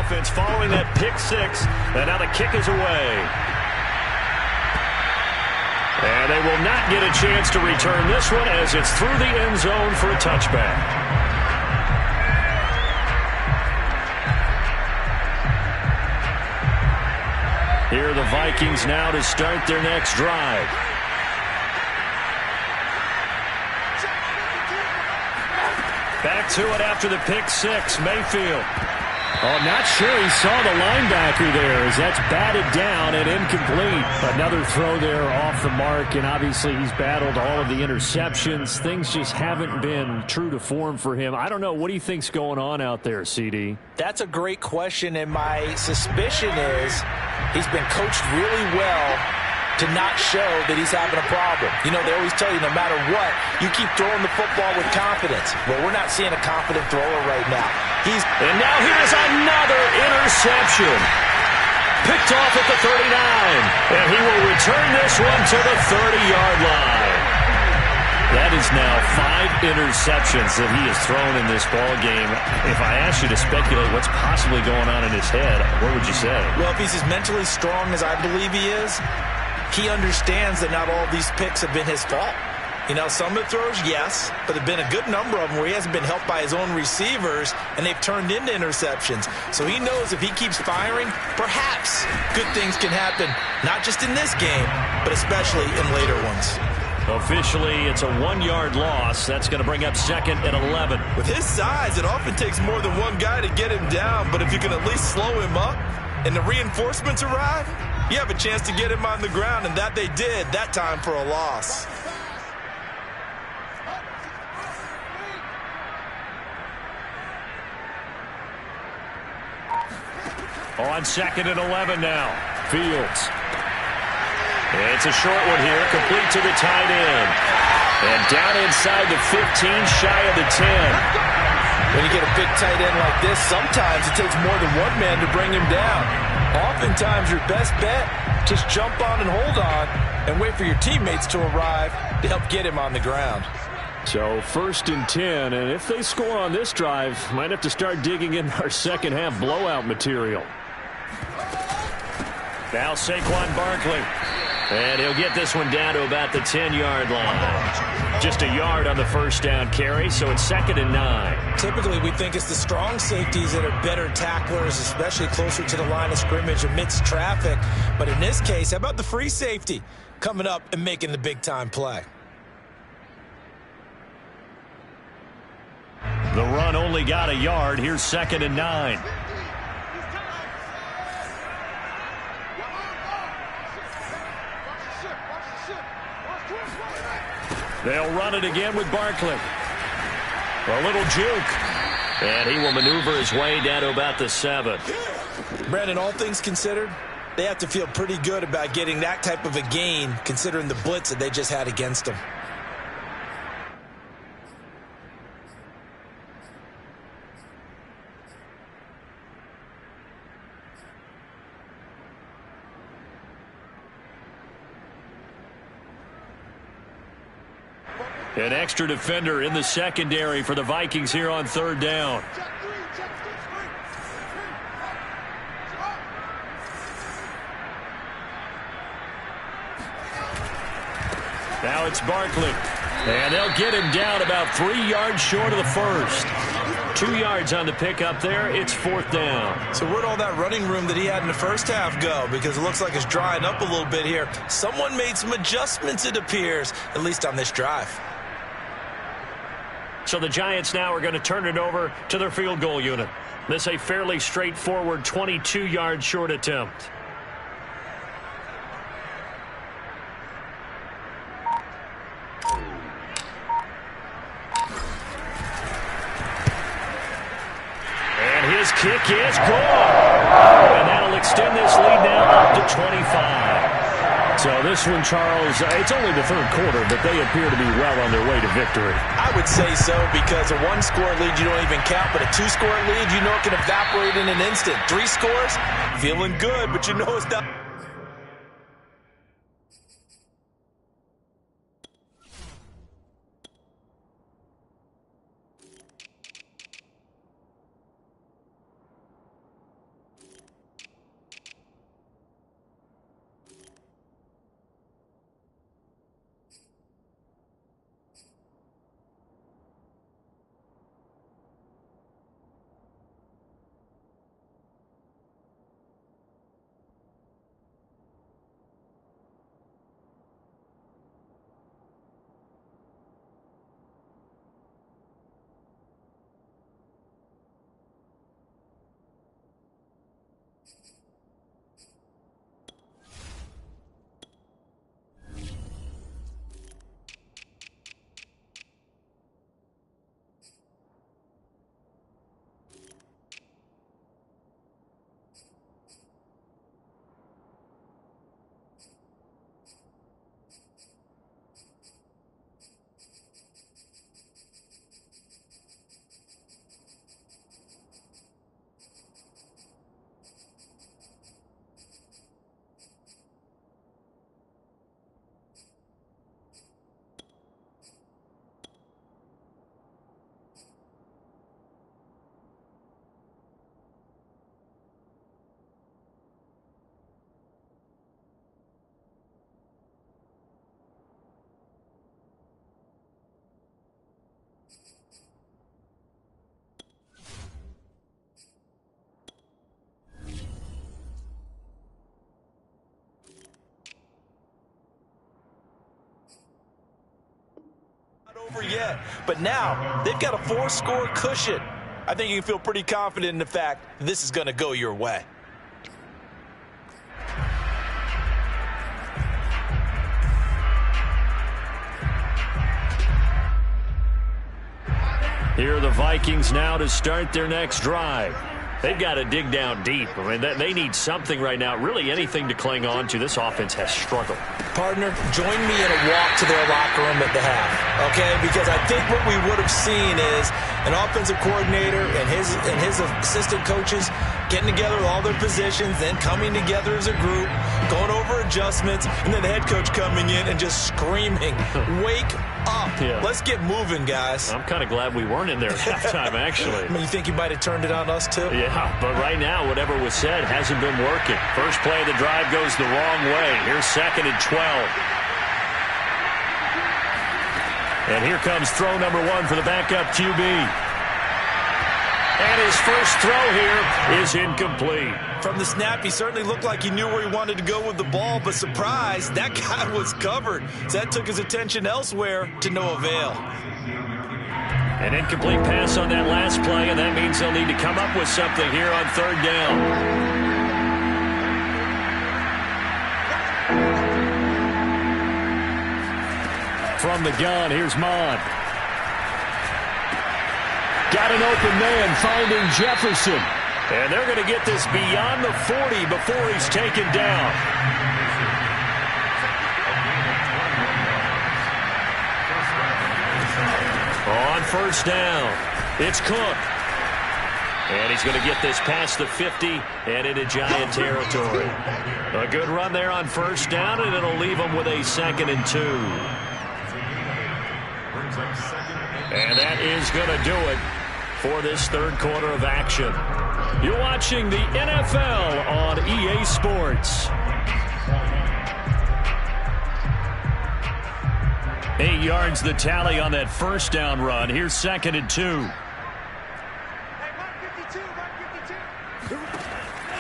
offense following that pick six. And now the kick is away. And they will not get a chance to return this one as it's through the end zone for a touchback. Here are the Vikings now to start their next drive. Back to it after the pick six. Mayfield. Oh, not sure he saw the linebacker there as that's batted down and incomplete. Another throw there off the mark, and obviously he's battled all of the interceptions. Things just haven't been true to form for him. I don't know. What do you think's going on out there, CD? That's a great question, and my suspicion is he's been coached really well to not show that he's having a problem. You know, they always tell you no matter what, you keep throwing the football with confidence. Well, we're not seeing a confident thrower right now. And now here's another interception. Picked off at the 39. And he will return this one to the 30-yard line. That is now 5 interceptions that he has thrown in this ball game. If I asked you to speculate what's possibly going on in his head, what would you say? Well, if he's as mentally strong as I believe he is, he understands that not all these picks have been his fault. You know, some of the throws, yes, but there have been a good number of them where he hasn't been helped by his own receivers, and they've turned into interceptions. So he knows if he keeps firing, perhaps good things can happen, not just in this game, but especially in later ones. Officially, it's a 1-yard loss. That's going to bring up 2nd and 11. With his size, it often takes more than one guy to get him down, but if you can at least slow him up and the reinforcements arrive, you have a chance to get him on the ground, and that they did that time for a loss. On 2nd and 11 now. Fields. It's a short one here, complete to the tight end. And down inside the 15, shy of the 10. When you get a big tight end like this, sometimes it takes more than one man to bring him down. Oftentimes, your best bet, just jump on and hold on and wait for your teammates to arrive to help get him on the ground. So 1st and 10, and if they score on this drive, might have to start digging in our second half blowout material. Now Saquon Barkley. And he'll get this one down to about the 10-yard line. Just a yard on the first down carry, so it's 2nd and 9. Typically, we think it's the strong safeties that are better tacklers, especially closer to the line of scrimmage amidst traffic. But in this case, how about the free safety coming up and making the big-time play? The run only got a yard. Here's 2nd and 9. They'll run it again with Barkley. A little juke. And he will maneuver his way down to about the 7. Brandon, all things considered, they have to feel pretty good about getting that type of a gain considering the blitz that they just had against them. An extra defender in the secondary for the Vikings here on 3rd down. Now it's Barkley. And they'll get him down about 3 yards short of the first. 2 yards on the pickup there. It's 4th down. So where'd all that running room that he had in the first half go? Because it looks like it's drying up a little bit here. Someone made some adjustments, it appears, at least on this drive. So the Giants now are going to turn it over to their field goal unit. This a fairly straightforward 22-yard short attempt. And his kick is good. And that'll extend this lead now up to 25. So this one, Charles, it's only the 3rd quarter, but they appear to be well on their way to victory. I would say so because a 1-score lead you don't even count, but a 2-score lead you know it can evaporate in an instant. 3 scores, feeling good, but you know it's not. over yet. But now they've got a 4-score cushion. I think you can feel pretty confident in the fact this is going to go your way. Here are the Vikings now to start their next drive. They've got to dig down deep. I mean, they need something right now, really anything to cling on to. This offense has struggled. Partner, join me in a walk to their locker room at the half, okay? Because I think what we would have seen is an offensive coordinator and his assistant coaches getting together with all their positions, then coming together as a group, going over adjustments, and then the head coach coming in and just screaming, wake up. Yeah. Let's get moving, guys. I'm kind of glad we weren't in there at halftime, actually. I mean, you think you might have turned it on us, too? Yeah, but right now, whatever was said hasn't been working. First play of the drive goes the wrong way. Here's 2nd and 12. And here comes throw number 1 for the backup QB. And his first throw here is incomplete. From the snap, he certainly looked like he knew where he wanted to go with the ball, but surprise, that guy was covered. So that took his attention elsewhere to no avail. An incomplete pass on that last play, and that means they'll need to come up with something here on 3rd down. From the gun, here's Mond. Got an open man finding Jefferson. And they're going to get this beyond the 40 before he's taken down. On 1st down, it's Cook. And he's going to get this past the 50 and into Giant territory. A good run there on 1st down, and it'll leave him with a 2nd and 2. And that is going to do it for this 3rd quarter of action. You're watching the NFL on EA Sports. 8 yards the tally on that 1st down run. Here's 2nd and 2.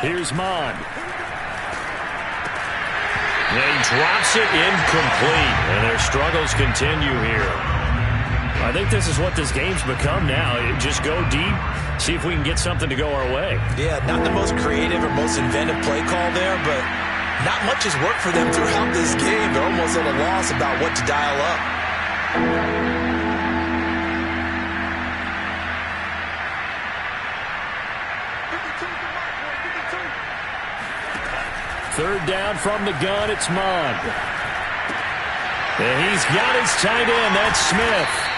Here's Mond. And he drops it incomplete. And their struggles continue here. I think this is what this game's become now. Just go deep, see if we can get something to go our way. Yeah, not the most creative or most inventive play call there, but not much has worked for them throughout this game. They're almost at a loss about what to dial up. Third down from the gun, it's Mond. And he's got his tight end, that's Smith.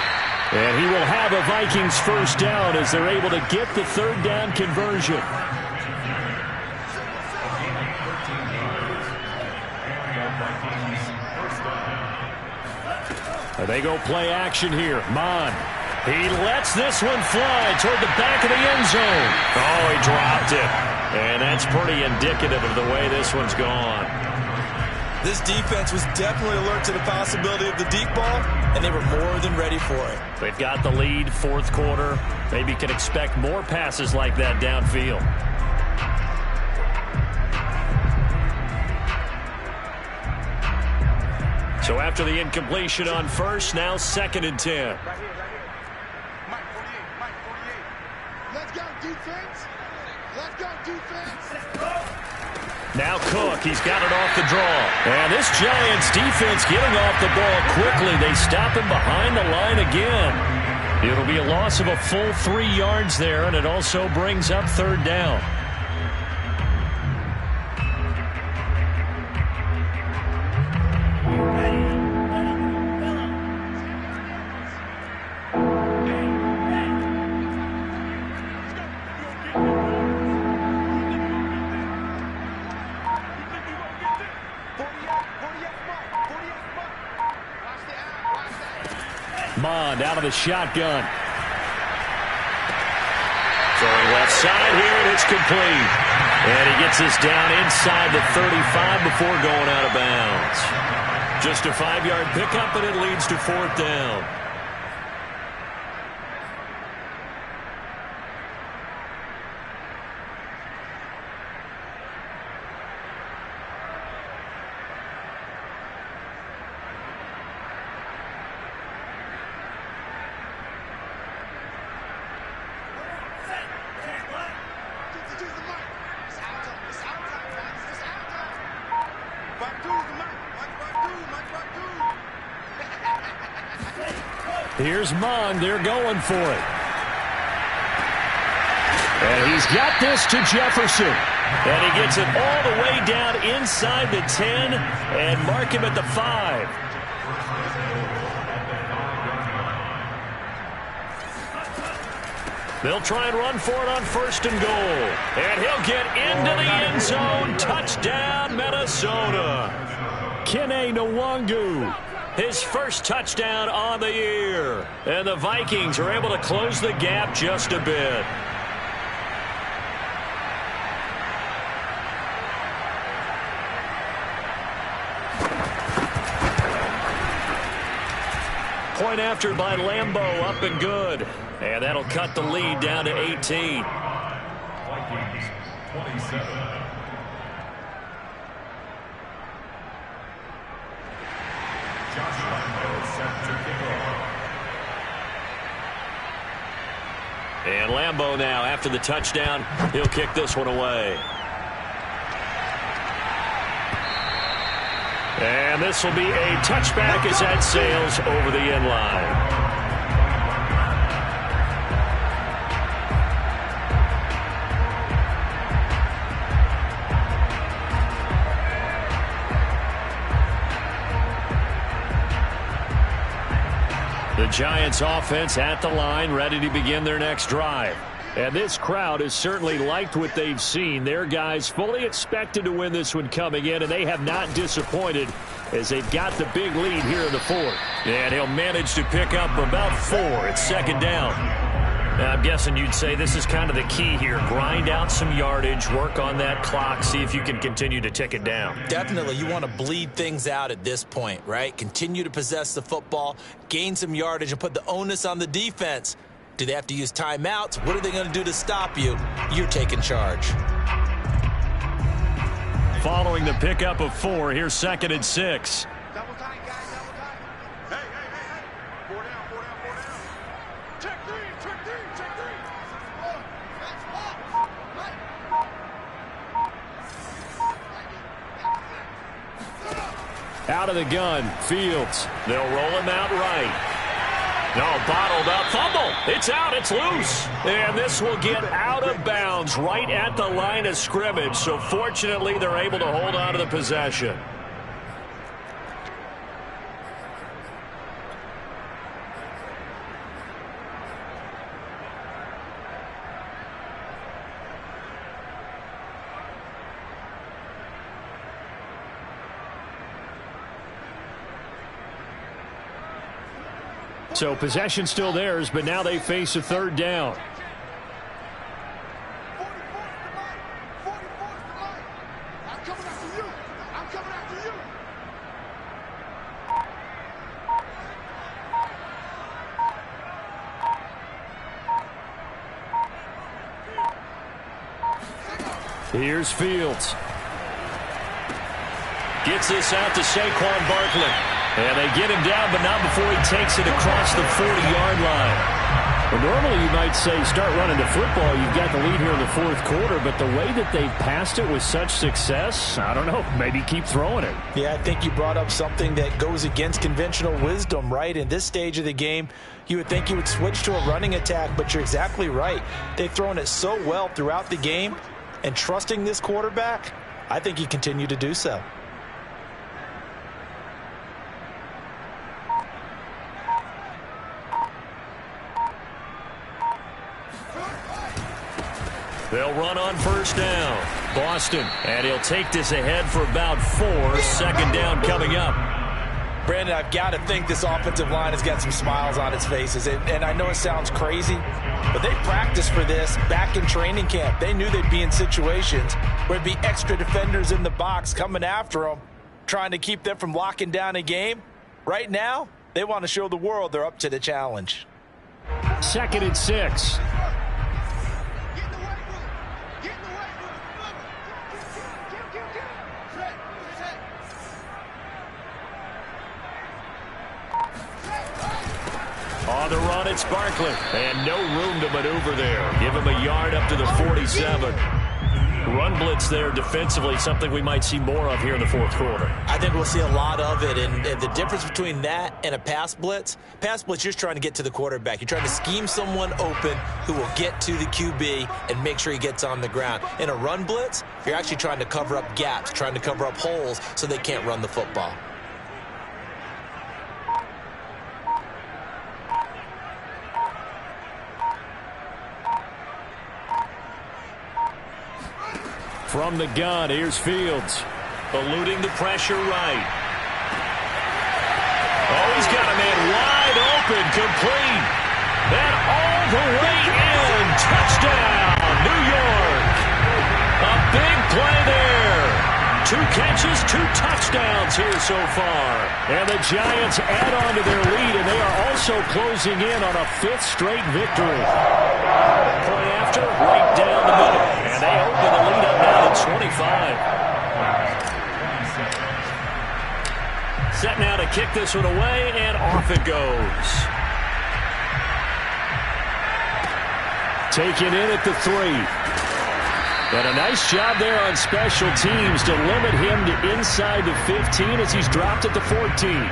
And he will have a Vikings first down as they're able to get the 3rd down conversion. They go play action here. Mond. He lets this one fly toward the back of the end zone. Oh, he dropped it. And that's pretty indicative of the way this one's gone. This defense was definitely alert to the possibility of the deep ball, and they were more than ready for it. They've got the lead, 4th quarter. Maybe can expect more passes like that downfield. So after the incompletion on 1st, now 2nd and 10. Right here. Mike 48. Let's go, defense. Let's go, defense. Now Cook, he's got it off the draw. And this Giants defense getting off the ball quickly. They stop him behind the line again. It'll be a loss of a full 3 yards there, and it also brings up 3rd down. Mond out of the shotgun. Throwing left side here, and it's complete. And he gets this down inside the 35 before going out of bounds. Just a 5-yard pickup, and it leads to 4th down. Here's Mond. They're going for it. And he's got this to Jefferson. And he gets it all the way down inside the 10 and mark him at the 5. They'll try and run for it on 1st and goal. And he'll get into the end zone. Touchdown, Minnesota. Kene Nwangu, his first touchdown on the year. And the Vikings are able to close the gap just a bit. Point after by Lambeau, up and good. And that'll cut the lead down to 18. Vikings 27. Josh Lambeau set to kick off. And Lambeau now, after the touchdown, he'll kick this one away. And this will be a touchback as that sails over the end line. The Giants offense at the line, ready to begin their next drive. And this crowd has certainly liked what they've seen. Their guys fully expected to win this one coming in, and they have not disappointed as they've got the big lead here in the 4th. And he'll manage to pick up about 4. It's 2nd down. Now, I'm guessing you'd say this is kind of the key here. Grind out some yardage, work on that clock, see if you can continue to tick it down. Definitely. You want to bleed things out at this point, right? Continue to possess the football, gain some yardage, and put the onus on the defense. Do they have to use timeouts? What are they going to do to stop you? You're taking charge. Following the pickup of 4, here's 2nd and 6. Double tight, guys, double tight. Hey. 4 down. Check 3. Out of the gun, Fields. They'll roll him out right. No, bottled up, fumble. It's out, it's loose. And this will get out of bounds right at the line of scrimmage. So fortunately, they're able to hold on to the possession. So possession still theirs, but now they face a 3rd down. 44's the line. I'm coming after you. Here's Fields. Gets this out to Saquon Barkley. And they get him down, but not before he takes it across the 40-yard line. Well, normally you might say start running the football. You've got the lead here in the 4th quarter, but the way that they've passed it with such success, I don't know, maybe keep throwing it. Yeah, I think you brought up something that goes against conventional wisdom, right? In this stage of the game, you would think you would switch to a running attack, but you're exactly right. They've thrown it so well throughout the game, and trusting this quarterback, I think you continue to do so. They'll run on 1st down. Boston, and he'll take this ahead for about 4. 2nd down coming up. Brandon, I've got to think this offensive line has got some smiles on its faces. And I know it sounds crazy, but they practiced for this back in training camp. They knew they'd be in situations where there'd be extra defenders in the box coming after them, trying to keep them from locking down a game. Right now, they want to show the world they're up to the challenge. 2nd and 6. On the run, it's Barkley. And no room to maneuver there. Give him a yard up to the 47. Run blitz there defensively, something we might see more of here in the fourth quarter. I think we'll see a lot of it, and the difference between that and a pass blitz, you're just trying to get to the quarterback. You're trying to scheme someone open who will get to the QB and make sure he gets on the ground. In a run blitz, you're actually trying to cover up gaps, trying to cover up holes so they can't run the football. From the gun, here's Fields. Eluding the pressure right. Oh, he's got a man wide open, complete. And all the way in. Touchdown, New York. A big play there. 2 catches, 2 touchdowns here so far. And the Giants add on to their lead, and they are also closing in on a 5th straight victory. Point after, right down the middle. And they open the lead up now to 25. Set now to kick this one away, and off it goes. Taken in at the 3. And a nice job there on special teams to limit him to inside the 15 as he's dropped at the 14.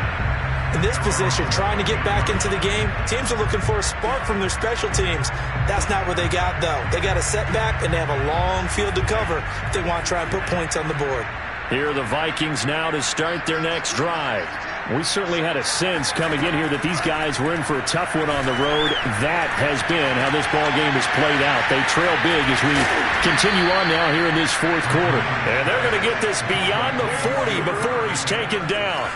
In this position, trying to get back into the game, teams are looking for a spark from their special teams. That's not what they got, though. They got a setback, and they have a long field to cover if they want to try and put points on the board. Here are the Vikings now to start their next drive. We certainly had a sense coming in here that these guys were in for a tough one on the road. That has been how this ball game has played out. They trail big as we continue on now here in this fourth quarter. And they're going to get this beyond the 40 before he's taken down.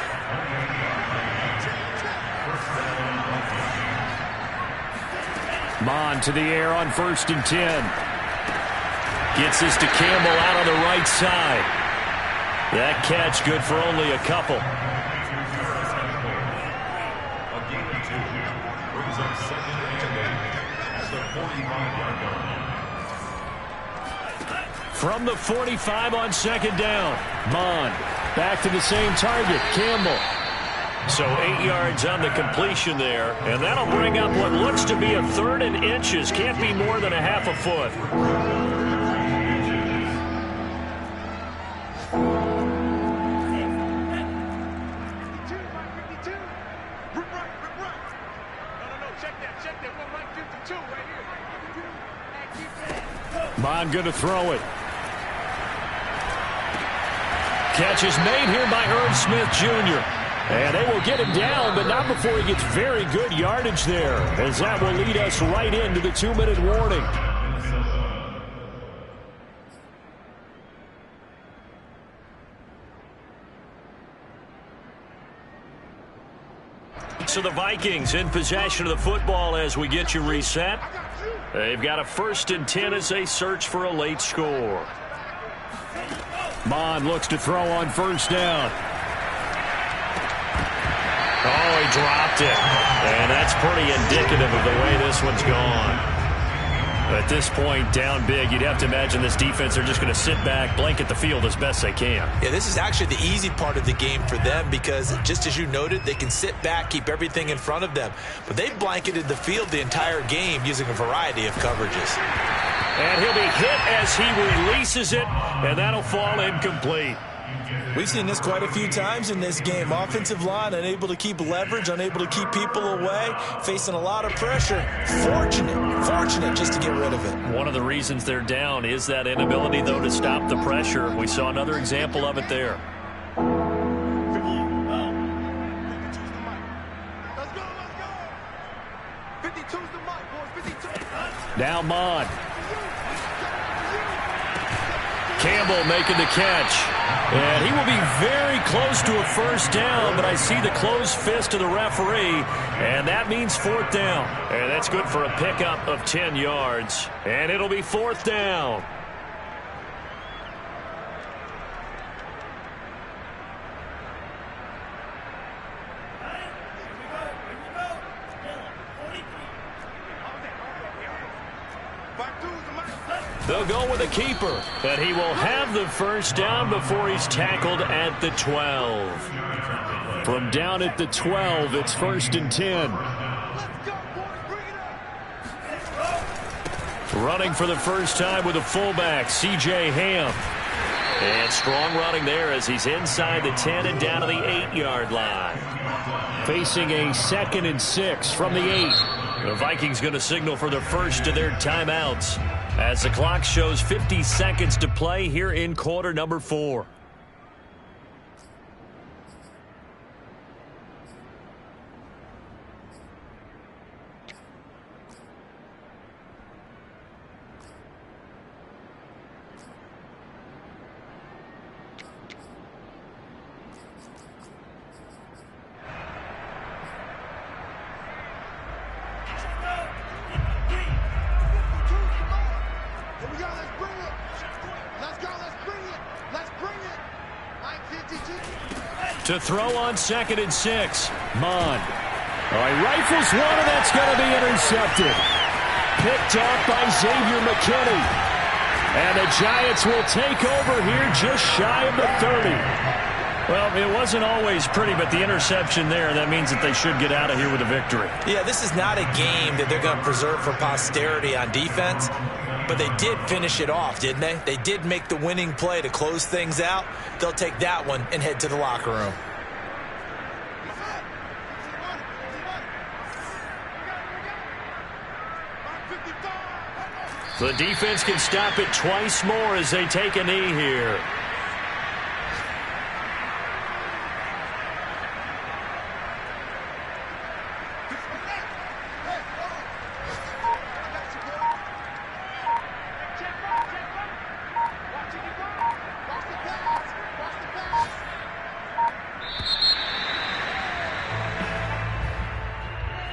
Mon to the air on 1st and 10. Gets this to Campbell out on the right side. That catch good for only a couple. From the 45 on 2nd down. Mon back to the same target. Campbell. So 8 yards on the completion there. And that'll bring up what looks to be a 3rd and inches. Can't be more than a half a foot. Mon going to throw it. Catch is made here by Irv Smith Jr. And they will get him down, but not before he gets very good yardage there, as that will lead us right into the 2-minute warning. So the Vikings in possession of the football as we get you reset. They've got a 1st and 10 as they search for a late score. Mon looks to throw on 1st down. Oh, he dropped it. And that's pretty indicative of the way this one's gone. At this point, down big, you'd have to imagine this defense are just going to sit back, blanket the field as best they can. Yeah, this is actually the easy part of the game for them because, just as you noted, they can sit back, keep everything in front of them. But they've blanketed the field the entire game using a variety of coverages. And he'll be hit as he releases it, and that'll fall incomplete. We've seen this quite a few times in this game. Offensive line unable to keep leverage, unable to keep people away, facing a lot of pressure. Fortunate just to get rid of it. One of the reasons they're down is that inability, though, to stop the pressure. We saw another example of it there. Now Mon. Campbell making the catch. And he will be very close to a 1st down, but I see the closed fist of the referee, and that means 4th down. And that's good for a pickup of 10 yards. And it'll be 4th down. They'll go with a keeper, and he will have the 1st down before he's tackled at the 12. From down at the 12, it's 1st and 10. Running for the first time with a fullback, C.J. Ham. And strong running there as he's inside the 10 and down to the 8-yard line. Facing a 2nd and 6 from the 8. The Vikings going to signal for the first of their timeouts as the clock shows 50 seconds to play here in quarter number 4. To throw on 2nd and 6. Mon. All right, rifles one, and that's going to be intercepted. Picked off by Xavier McKinney. And the Giants will take over here just shy of the 30. Well, it wasn't always pretty, but the interception there, that means that they should get out of here with a victory. Yeah, this is not a game that they're going to preserve for posterity on defense, but they did finish it off, didn't they? They did make the winning play to close things out. They'll take that one and head to the locker room. The defense can stop it twice more as they take a knee here.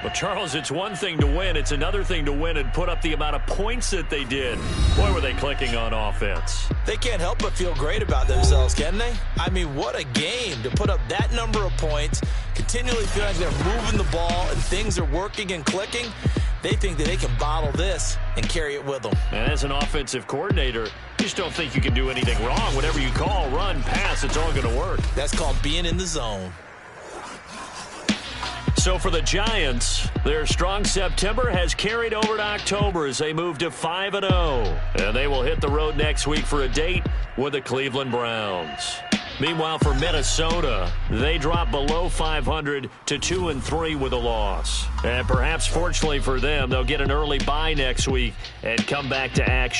Well, Charles, it's one thing to win. It's another thing to win and put up the amount of points that they did. Boy, were they clicking on offense. They can't help but feel great about themselves, can they? I mean, what a game to put up that number of points, continually feeling like they're moving the ball and things are working and clicking. They think that they can bottle this and carry it with them. And as an offensive coordinator, you just don't think you can do anything wrong. Whatever you call, run, pass, it's all going to work. That's called being in the zone. So for the Giants, their strong September has carried over to October as they move to 5-0. And they will hit the road next week for a date with the Cleveland Browns. Meanwhile, for Minnesota, they drop below 500 to 2-3 with a loss. And perhaps fortunately for them, they'll get an early bye next week and come back to action